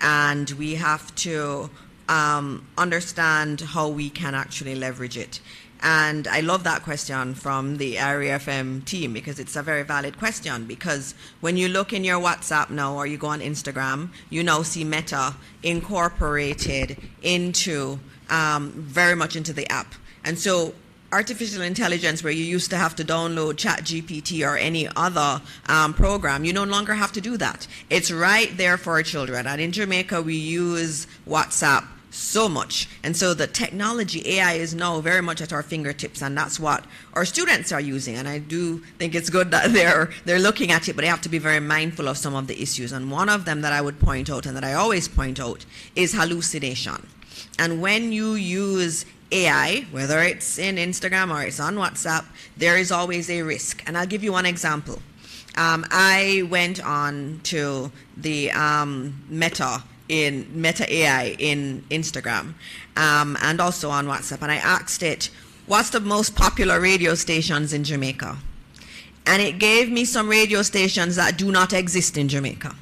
and we have to understand how we can actually leverage it. And I love that question from the Area FM team, because it's a very valid question. Because when you look in your WhatsApp now, or you go on Instagram, you now see Meta incorporated into very much into the app. And so artificial intelligence, where you used to have to download ChatGPT or any other program, you no longer have to do that. It's right there for our children. And in Jamaica, we use WhatsApp so much, and so the technology, AI, is now very much at our fingertips, and that's what our students are using. And I do think it's good that they're looking at it, but they have to be very mindful of some of the issues. And one of them that I would point out, and that I always point out, is hallucination. And when you use AI, whether it's in Instagram or it's on WhatsApp, there is always a risk. And I'll give you one example. I went on to the Meta AI in Instagram and also on WhatsApp, and I asked it, what's the most popular radio stations in Jamaica? And it gave me some radio stations that do not exist in Jamaica.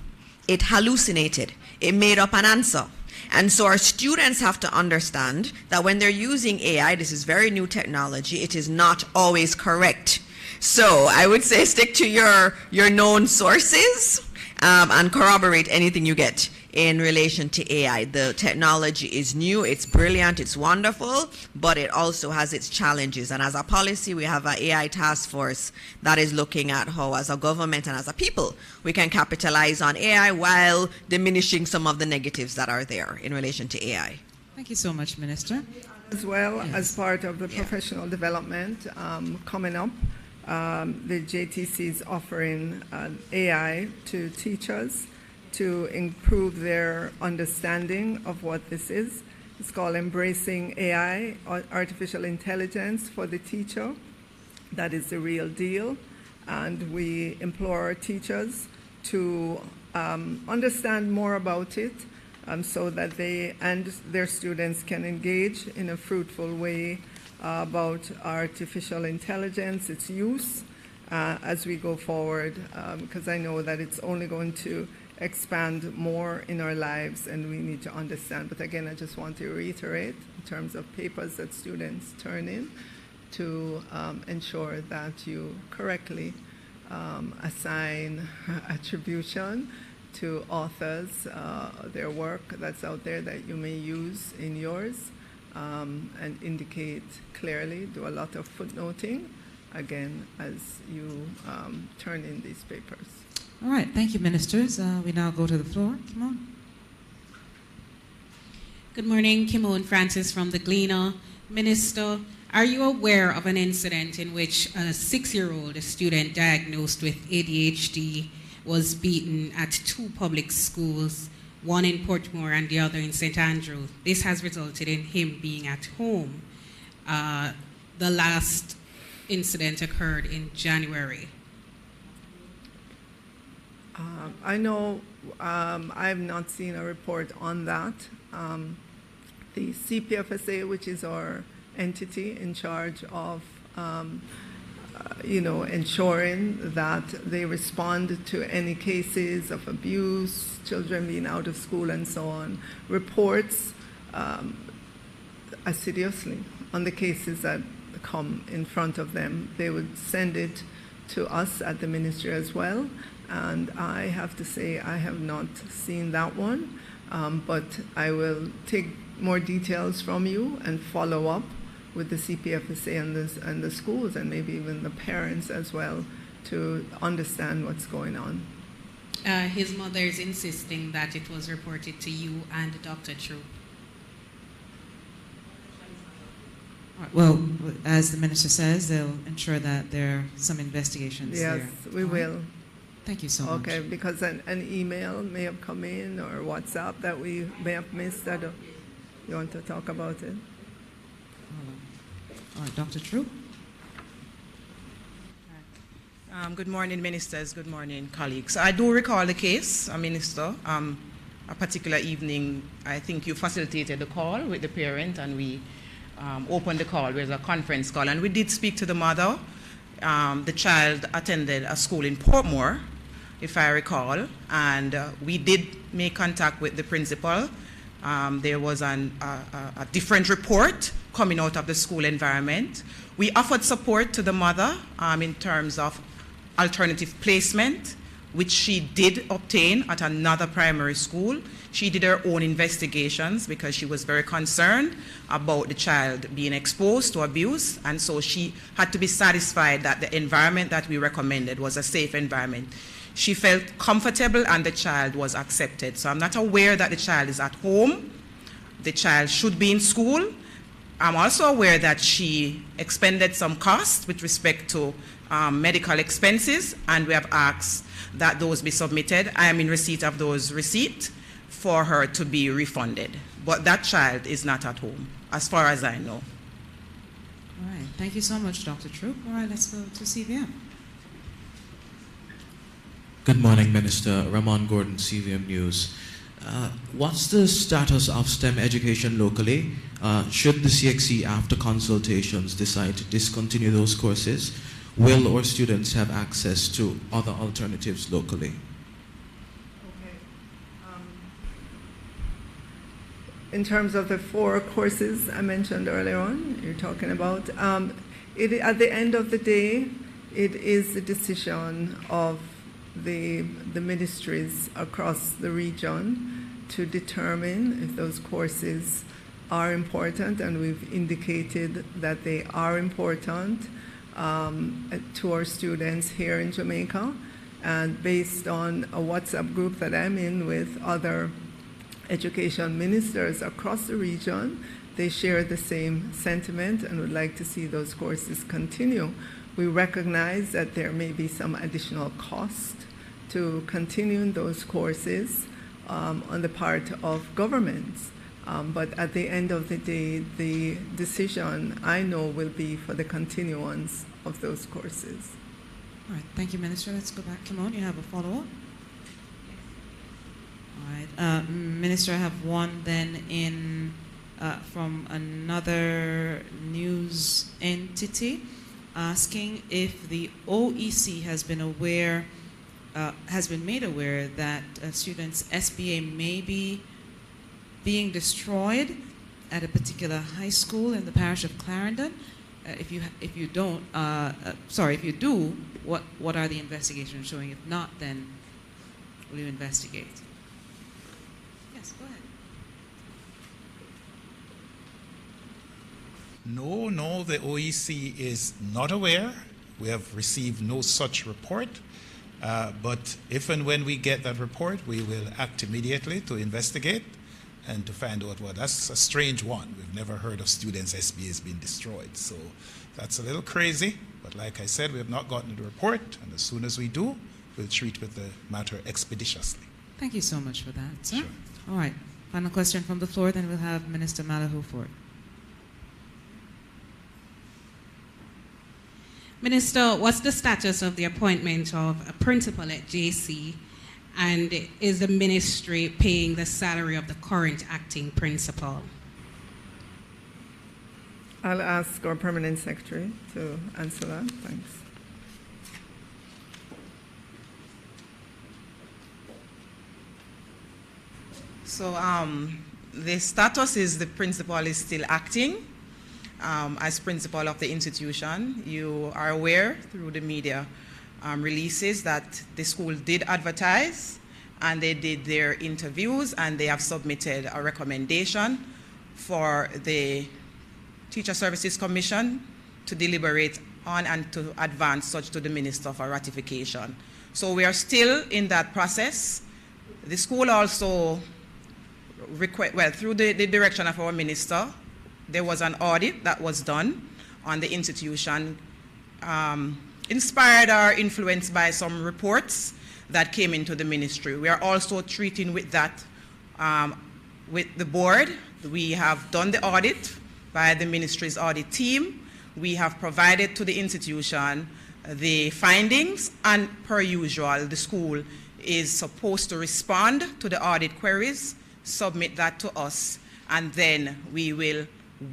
It hallucinated. It made up an answer. And so our students have to understand that when they're using AI, this is very new technology, it is not always correct. So I would say stick to your known sources and corroborate anything you get in relation to AI. The technology is new, it's brilliant, it's wonderful, but it also has its challenges. And as a policy, we have an AI task force that is looking at how, as a government and as a people, we can capitalize on AI while diminishing some of the negatives that are there in relation to AI. Thank you so much, Minister. As well, as part of the professional development coming up, the JTC is offering AI to teachers to improve their understanding of what this is. It's called Embracing AI, Artificial Intelligence for the Teacher. That is the real deal. And we implore our teachers to understand more about it so that they and their students can engage in a fruitful way about artificial intelligence, its use, as we go forward, because I know that it's only going to expand more in our lives, and we need to understand. But again, I just want to reiterate in terms of papers that students turn in to ensure that you correctly assign attribution to authors, their work that's out there that you may use in yours, and indicate clearly, do a lot of footnoting, again, as you turn in these papers. All right, thank you, ministers. We now go to the floor. Kimon. Good morning, Kimon Francis from the Gleaner. Minister, are you aware of an incident in which a 6-year-old student diagnosed with ADHD was beaten at 2 public schools, one in Portmore and the other in St. Andrew? This has resulted in him being at home. The last incident occurred in January. I know I have not seen a report on that. The CPFSA, which is our entity in charge of ensuring that they respond to any cases of abuse, children being out of school and so on, reports assiduously on the cases that come in front of them. They would send it to us at the ministry as well. And I have to say I have not seen that one, but I will take more details from you and follow up with the CPFSA and the schools and maybe even the parents as well to understand what's going on. His mother is insisting that it was reported to you and Dr. True. Well, as the minister says, they'll ensure that there are some investigations there. Yes, we will. Thank you so much. Okay, because an email may have come in or WhatsApp that we may have missed. You want to talk about it? All right, Dr. True. Good morning, ministers. Good morning, colleagues. I do recall the case, Minister. A particular evening, I think you facilitated the call with the parent, and we opened the call. It was a conference call, and we did speak to the mother. The child attended a school in Portmore, if I recall, and we did make contact with the principal. There was a different report coming out of the school environment. We offered support to the mother in terms of alternative placement, which she did obtain at another primary school. She did her own investigations because she was very concerned about the child being exposed to abuse, and so she had to be satisfied that the environment that we recommended was a safe environment. She felt comfortable and the child was accepted. So I'm not aware that the child is at home. The child should be in school. I'm also aware that she expended some costs with respect to medical expenses, and we have asked that those be submitted. I am in receipt of those receipts for her to be refunded. But that child is not at home, as far as I know. All right, thank you so much, Dr. Troop. All right, let's go to CVM. Good morning, Minister. Ramon Gordon, CVM News. What's the status of STEM education locally? Should the CXC, after consultations, decide to discontinue those courses, will our students have access to other alternatives locally? In terms of the 4 courses I mentioned earlier on, you're talking about, at the end of the day, it is the decision of the ministries across the region to determine if those courses are important, and we've indicated that they are important to our students here in Jamaica. And based on a WhatsApp group that I'm in with other education ministers across the region, they share the same sentiment and would like to see those courses continue. We recognize that there may be some additional cost to continuing those courses on the part of governments. But at the end of the day, the decision, I know, will be for the continuance of those courses. All right, thank you, Minister. Let's go back. Come on, you have a follow-up? All right, Minister, I have one then in from another news entity asking if the OEC has been aware, has been made aware that students' SBA may be being destroyed at a particular high school in the parish of Clarendon. If you don't, if you do, what are the investigations showing? If not, then will you investigate? Yes, go ahead. No, the OEC is not aware. We have received no such report. But if and when we get that report, we will act immediately to investigate and to find out what. That's a strange one. We've never heard of students' SBAs being destroyed. So that's a little crazy. But like I said, we have not gotten the report. And as soon as we do, we'll treat with the matter expeditiously. Thank you so much for that, sir. Sure. All right. Final question from the floor, then we'll have Minister Malahoo Ford. Minister, what's the status of the appointment of a principal at JC, and is the ministry paying the salary of the current acting principal? I'll ask our permanent secretary to answer that. Thanks. So the status is the principal is still acting as principal of the institution. You are aware through the media releases that the school did advertise and they did their interviews and they have submitted a recommendation for the Teacher Services Commission to deliberate on and to advance such to the Minister for ratification. So we are still in that process. The school also, through the direction of our minister, there was an audit that was done on the institution, inspired or influenced by some reports that came into the ministry. We are also treating with that with the board. We have done the audit by the ministry's audit team. We have provided to the institution the findings, and per usual, the school is supposed to respond to the audit queries, submit that to us, and then we will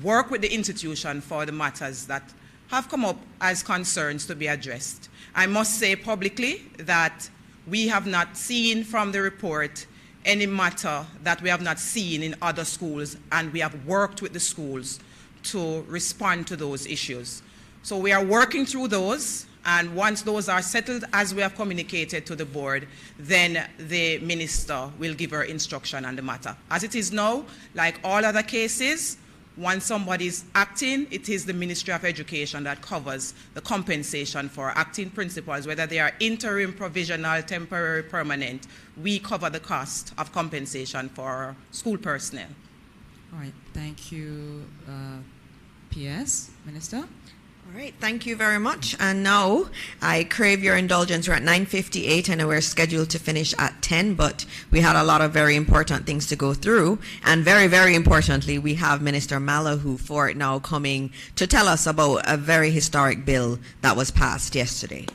work with the institution for the matters that have come up as concerns to be addressed. I must say publicly that we have not seen from the report any matter that we have not seen in other schools, and we have worked with the schools to respond to those issues. So we are working through those, and once those are settled, as we have communicated to the board, then the minister will give her instruction on the matter. As it is now, like all other cases, once somebody is acting, it is the Ministry of Education that covers the compensation for acting principals, whether they are interim, provisional, temporary, permanent. We cover the cost of compensation for school personnel. All right, thank you, PS, Minister. All right, thank you very much. And now I crave your indulgence. We're at 9:58. I know we're scheduled to finish at 10, but we had a lot of very important things to go through. And very, very importantly, we have Minister Malahoo Fort now coming to tell us about a very historic bill that was passed yesterday.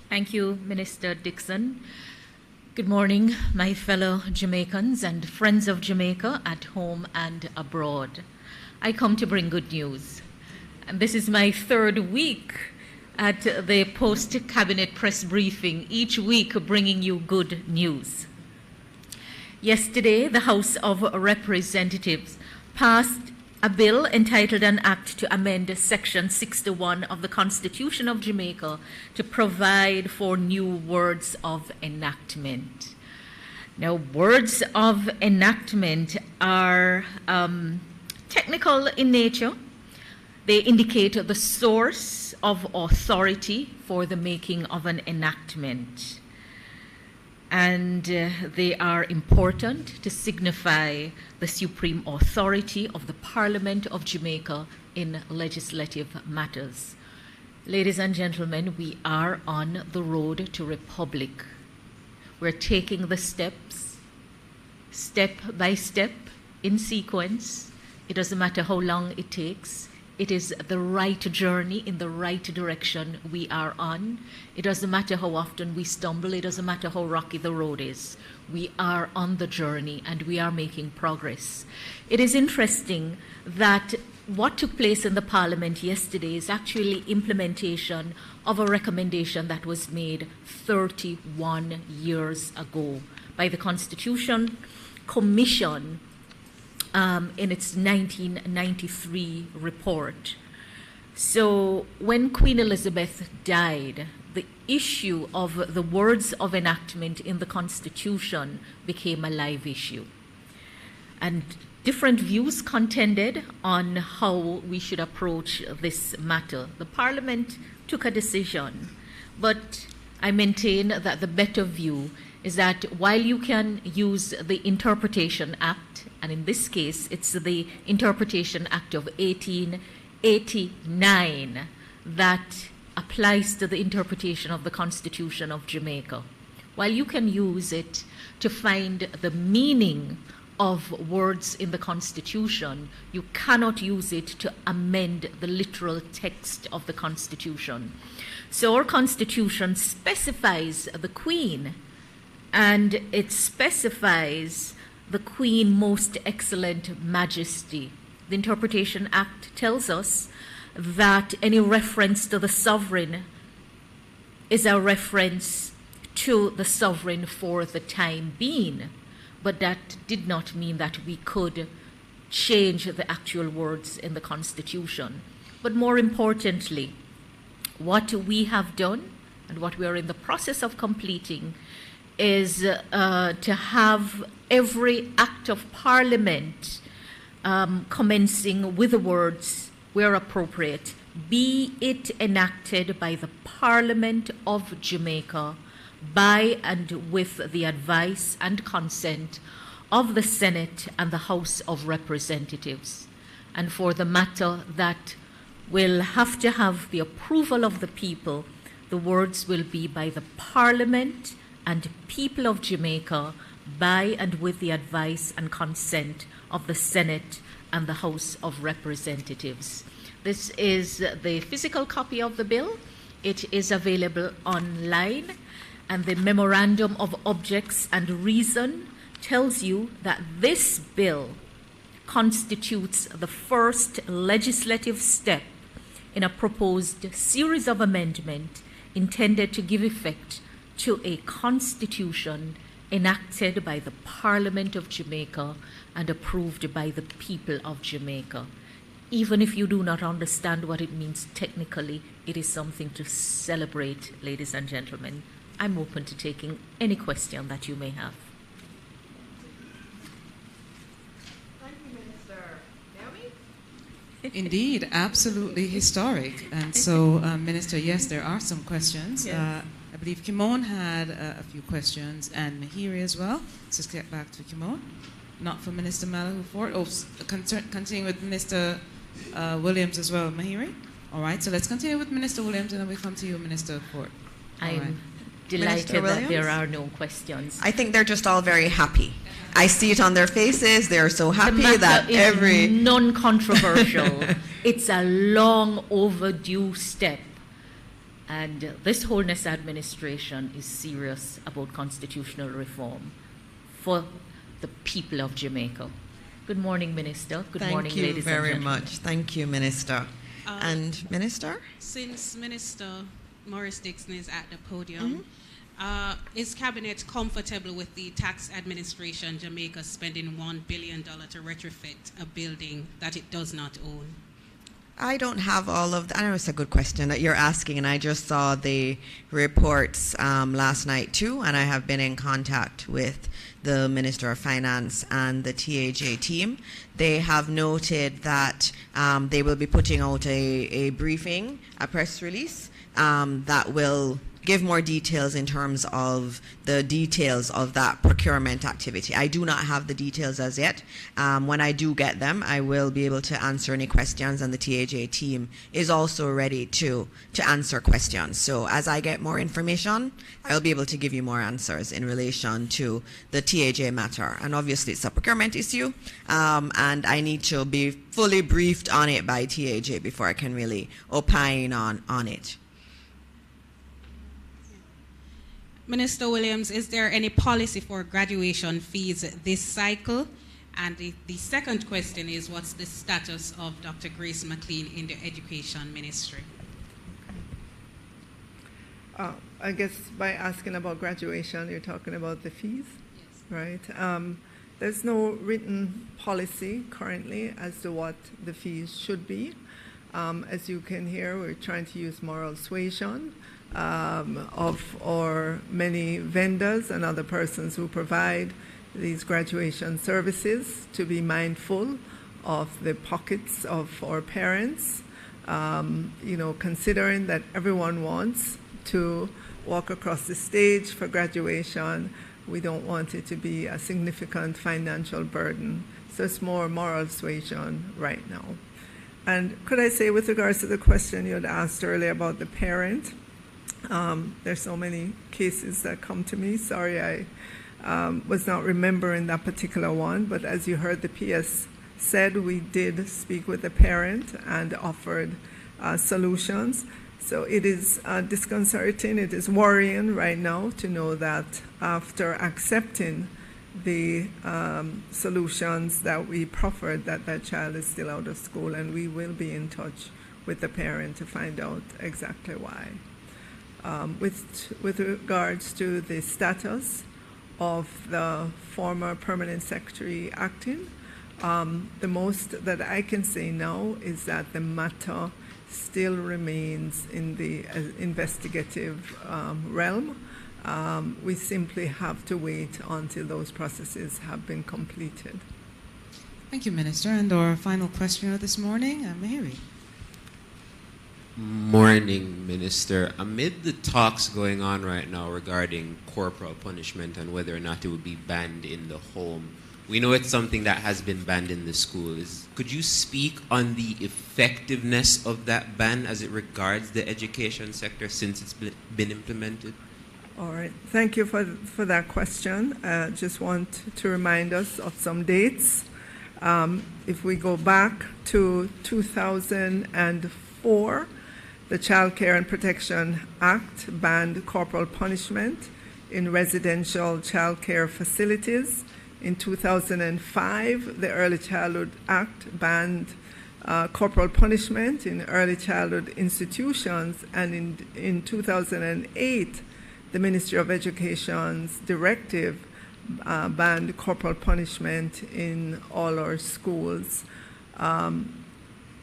Thank you, Minister Dixon. Good morning, my fellow Jamaicans and friends of Jamaica at home and abroad. I come to bring good news. And this is my third week at the post-cabinet press briefing, each week bringing you good news. Yesterday, the House of Representatives passed a bill entitled An Act to Amend Section 61 of the Constitution of Jamaica to provide for new words of enactment. Now, words of enactment are technical in nature. They indicate the source of authority for the making of an enactment. And they are important to signify the supreme authority of the Parliament of Jamaica in legislative matters. Ladies and gentlemen, we are on the road to republic. We're taking the steps, step by step, in sequence. It doesn't matter how long it takes. It is the right journey in the right direction we are on. It doesn't matter how often we stumble. It doesn't matter how rocky the road is. We are on the journey and we are making progress. It is interesting that what took place in the Parliament yesterday is actually implementation of a recommendation that was made 31 years ago by the Constitution Commission in its 1993 report. So when Queen Elizabeth died, the issue of the words of enactment in the Constitution became a live issue. And different views contended on how we should approach this matter. The Parliament took a decision, but I maintain that the better view is that while you can use the Interpretation Act, and in this case it's the Interpretation Act of 1889 that applies to the interpretation of the Constitution of Jamaica, while you can use it to find the meaning of words in the Constitution, you cannot use it to amend the literal text of the Constitution. So our Constitution specifies the Queen, and it specifies the Queen Most Excellent Majesty. The Interpretation Act tells us that any reference to the sovereign is a reference to the sovereign for the time being, but that did not mean that we could change the actual words in the Constitution. But more importantly, what we have done and what we are in the process of completing is to have every act of Parliament commencing with the words, where appropriate, be it enacted by the Parliament of Jamaica by and with the advice and consent of the Senate and the House of Representatives, and for the matter that will have to have the approval of the people, the words will be by the Parliament and people of Jamaica by and with the advice and consent of the Senate and the House of Representatives. This is the physical copy of the bill. It is available online, and the memorandum of objects and reason tells you that this bill constitutes the first legislative step in a proposed series of amendments intended to give effect to a constitution enacted by the Parliament of Jamaica and approved by the people of Jamaica. Even if you do not understand what it means technically, it is something to celebrate, ladies and gentlemen. I'm open to taking any question that you may have. Thank you, Minister. Naomi? Indeed, absolutely historic. And so, Minister, yes, there are some questions. Yes. I believe Kimon had a few questions, and Mahiri as well. Let's just get back to Kimon. Not for Minister Malahoo Fort. Oh, continuing with Minister Williams as well, Mahiri. All right, so let's continue with Minister Williams, and then we come to you, Minister Fort. I'm delighted that there are no questions. I think they're just all very happy. I see it on their faces. They're so happy that is every non-controversial. It's a long overdue step. And this Holness administration is serious about constitutional reform for the people of Jamaica. Good morning, Minister. Good morning, ladies and gentlemen. Thank you very much. Thank you, Minister. And Minister? Since Minister Morris Dixon is at the podium, is Cabinet comfortable with the tax administration Jamaica spending $1 billion to retrofit a building that it does not own? I don't have all of I know it's a good question that you're asking, and I just saw the reports last night too, and I have been in contact with the Minister of Finance and the TAJ team. They have noted that they will be putting out a briefing, a press release that will give more details in terms of the details of that procurement activity. I do not have the details as yet. When I do get them, I will be able to answer any questions, and the TAJ team is also ready to answer questions. So as I get more information, I'll be able to give you more answers in relation to the TAJ matter. And obviously it's a procurement issue, and I need to be fully briefed on it by TAJ before I can really opine on it. Minister Williams, is there any policy for graduation fees this cycle? And the second question is, what's the status of Dr. Grace McLean in the Education Ministry? I guess by asking about graduation, you're talking about the fees, yes. Right? There's no written policy currently as to what the fees should be. As you can hear, we're trying to use moral suasion of our many vendors and other persons who provide these graduation services to be mindful of the pockets of our parents, considering that everyone wants to walk across the stage for graduation. We don't want it to be a significant financial burden. So it's more moral suasion right now. And could I say, with regards to the question you had asked earlier about the parent, there's so many cases that come to me. Sorry, I was not remembering that particular one, but as you heard the PS said, we did speak with the parent and offered solutions. So it is disconcerting, it is worrying right now to know that after accepting the solutions that we proffered, that child is still out of school, and we will be in touch with the parent to find out exactly why. With regards to the status of the former permanent secretary acting, the most that I can say now is that the matter still remains in the investigative realm. We simply have to wait until those processes have been completed. Thank you, Minister. And our final questioner this morning, Mahiri. Morning, Minister. Amid the talks going on right now regarding corporal punishment and whether or not it would be banned in the home, we know it's something that has been banned in the schools. Could you speak on the effectiveness of that ban as it regards the education sector since it's been implemented? All right. Thank you for that question. Just want to remind us of some dates. If we go back to 2004, the Child Care and Protection Act banned corporal punishment in residential child care facilities. In 2005, the Early Childhood Act banned corporal punishment in early childhood institutions, and in 2008, the Ministry of Education's directive banned corporal punishment in all our schools.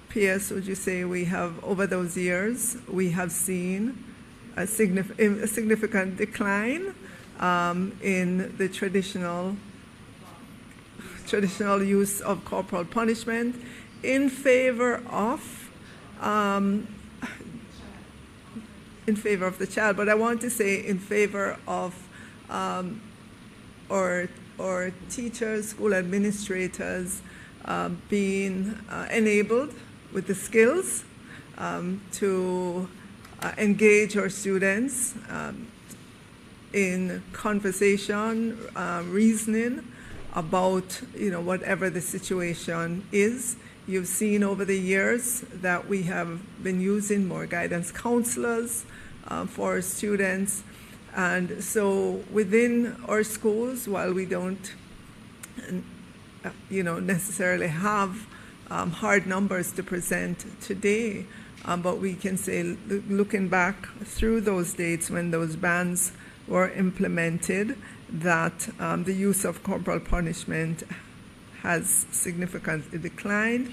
P.S., would you say we have, over those years, we have seen a significant decline in the traditional use of corporal punishment in favor of the child, but I want to say in favor of our teachers, school administrators being enabled with the skills to engage our students in conversation, reasoning about whatever the situation is. You've seen over the years that we have been using more guidance counselors for our students, and so within our schools, while we don't necessarily have hard numbers to present today, but we can say, looking back through those dates when those bans were implemented, that the use of corporal punishment has significantly declined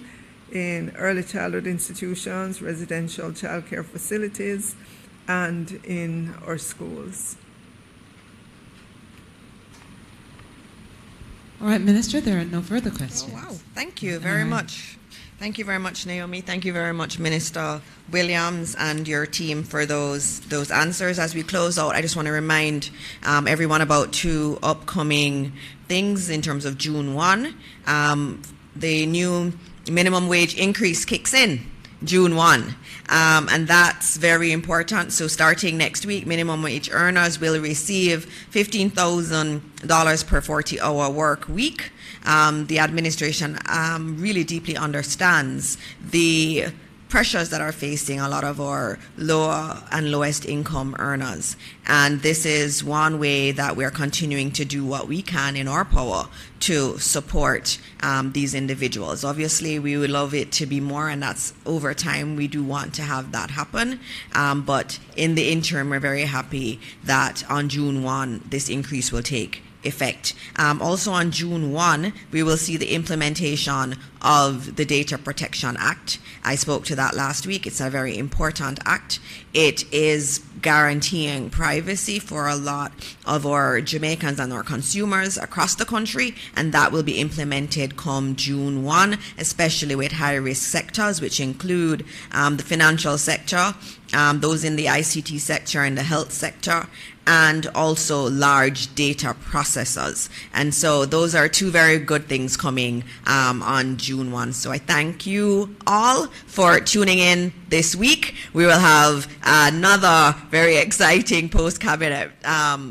in early childhood institutions, residential child care facilities, and in our schools. All right, Minister, there are no further questions. Oh, wow. Thank you very much. Thank you very much, Naomi. Thank you very much, Minister Williams and your team for those answers. As we close out, I just want to remind everyone about two upcoming things in terms of June 1. The new minimum wage increase kicks in June 1. And that's very important. So starting next week, minimum wage earners will receive $15,000 per 40-hour work week. The administration really deeply understands the pressures that are facing a lot of our lower and lowest income earners. And this is one way that we're continuing to do what we can in our power to support these individuals. Obviously, we would love it to be more, and that's over time. We do want to have that happen. But in the interim, we're very happy that on June 1, this increase will take effect. Also on June 1, we will see the implementation of the Data Protection Act. I spoke to that last week. It's a very important act. It is guaranteeing privacy for a lot of our Jamaicans and our consumers across the country, and that will be implemented come June 1, especially with high-risk sectors, which include the financial sector, those in the ICT sector and the health sector, and also large data processors. And so those are two very good things coming on June 1. So I thank you all for tuning in this week. We will have another very exciting post-cabinet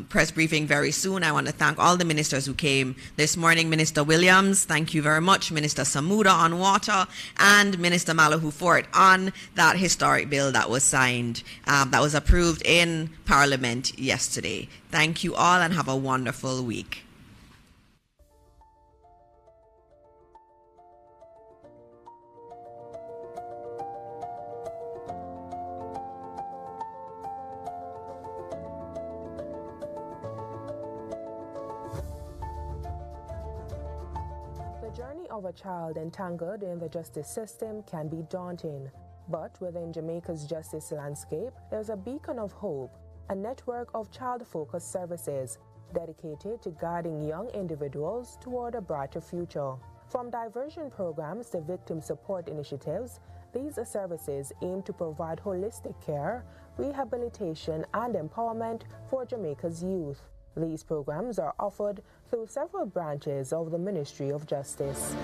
press briefing very soon. I want to thank all the ministers who came this morning. Minister Williams, thank you very much. Minister Samuda on water, and Minister Malahoo Fort on that historic bill that was signed, that was approved in Parliament yesterday. Thank you all and have a wonderful week. The journey of a child entangled in the justice system can be daunting, but within Jamaica's justice landscape, there's a beacon of hope, a network of child-focused services dedicated to guiding young individuals toward a brighter future. From diversion programs to victim support initiatives, These services aim to provide holistic care, rehabilitation, and empowerment for Jamaica's youth. These programs are offered through several branches of the Ministry of Justice.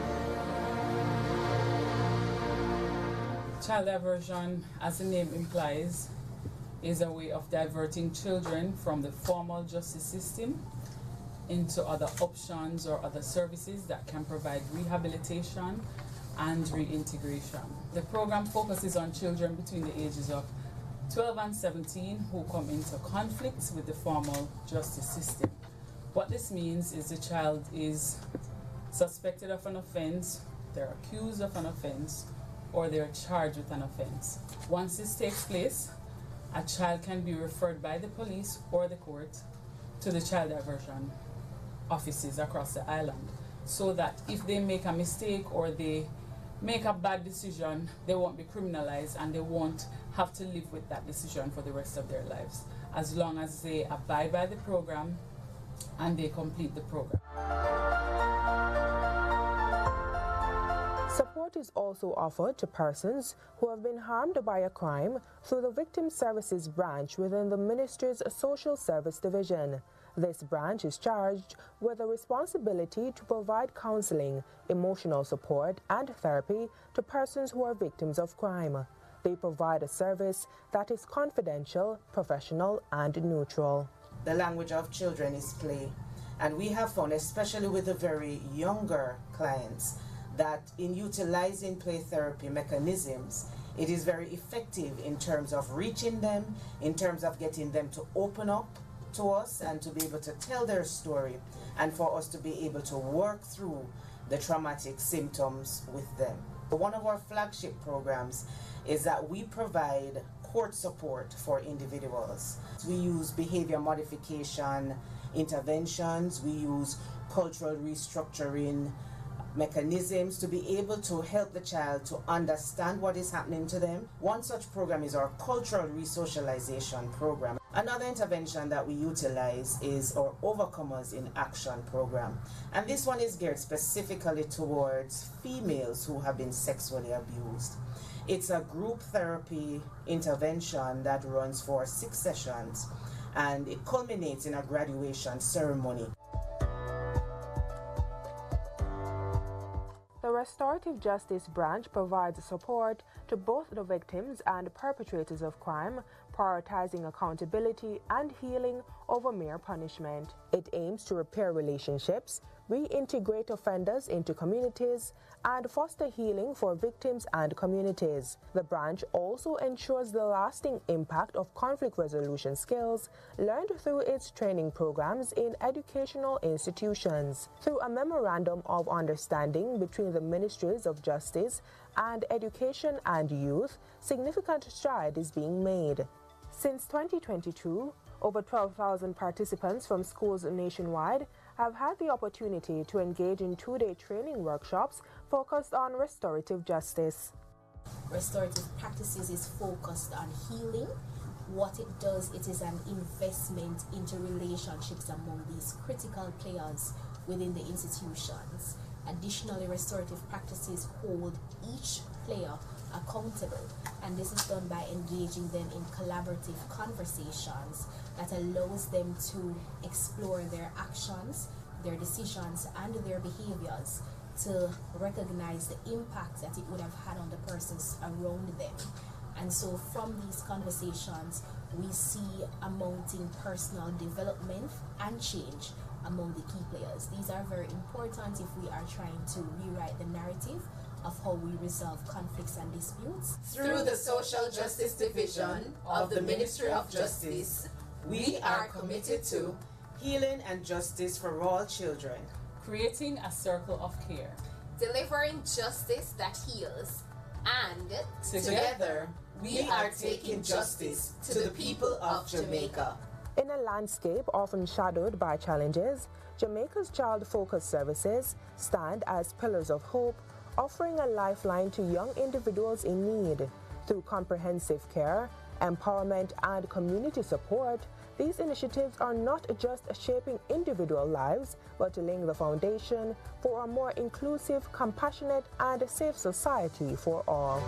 Child diversion, as the name implies, is a way of diverting children from the formal justice system into other options or other services that can provide rehabilitation and reintegration. The program focuses on children between the ages of 12 and 17 who come into conflicts with the formal justice system. What this means is the child is suspected of an offense, they're accused of an offense, or they're charged with an offense. Once this takes place, a child can be referred by the police or the court to the child diversion offices across the island, so that if they make a mistake or they make a bad decision, they won't be criminalized and they won't have to live with that decision for the rest of their lives, as long as they abide by the program and they complete the program. Support is also offered to persons who have been harmed by a crime through the Victim Services branch within the Ministry's Social Service Division. This branch is charged with the responsibility to provide counseling, emotional support, and therapy to persons who are victims of crime. They provide a service that is confidential, professional, and neutral. The language of children is play, and we have found, especially with the very younger clients, that in utilizing play therapy mechanisms, it is very effective in terms of reaching them, in terms of getting them to open up to us and to be able to tell their story, and for us to be able to work through the traumatic symptoms with them. One of our flagship programs is that we provide court support for individuals. We use behavior modification interventions, we use cultural restructuring mechanisms to be able to help the child to understand what is happening to them. One such program is our cultural resocialization program. Another intervention that we utilize is our Overcomers in Action program. And this one is geared specifically towards females who have been sexually abused. It's a group therapy intervention that runs for 6 sessions, and it culminates in a graduation ceremony. The Restorative Justice Branch provides support to both the victims and perpetrators of crime, prioritizing accountability and healing over mere punishment. It aims to repair relationships, reintegrate offenders into communities, and foster healing for victims and communities. The branch also ensures the lasting impact of conflict resolution skills learned through its training programs in educational institutions. Through a memorandum of understanding between the Ministries of Justice and Education and Youth, significant stride is being made. Since 2022, over 12,000 participants from schools nationwide have had the opportunity to engage in 2-day training workshops focused on restorative justice. Restorative practices is focused on healing. What it does, it is an investment into relationships among these critical players within the institutions. Additionally, restorative practices hold each player accountable, and this is done by engaging them in collaborative conversations that allows them to explore their actions, their decisions, and their behaviors to recognize the impact that it would have had on the persons around them. And so from these conversations, we see a mounting personal development and change among the key players. These are very important if we are trying to rewrite the narrative of how we resolve conflicts and disputes. Through the Social Justice Division of the Ministry of Justice, we are committed to healing and justice for all children, creating a circle of care, delivering justice that heals, and together we are taking justice to the people of Jamaica. In a landscape often shadowed by challenges, Jamaica's child-focused services stand as pillars of hope, offering a lifeline to young individuals in need. Through comprehensive care, empowerment, and community support, these initiatives are not just shaping individual lives, but laying the foundation for a more inclusive, compassionate, and safe society for all.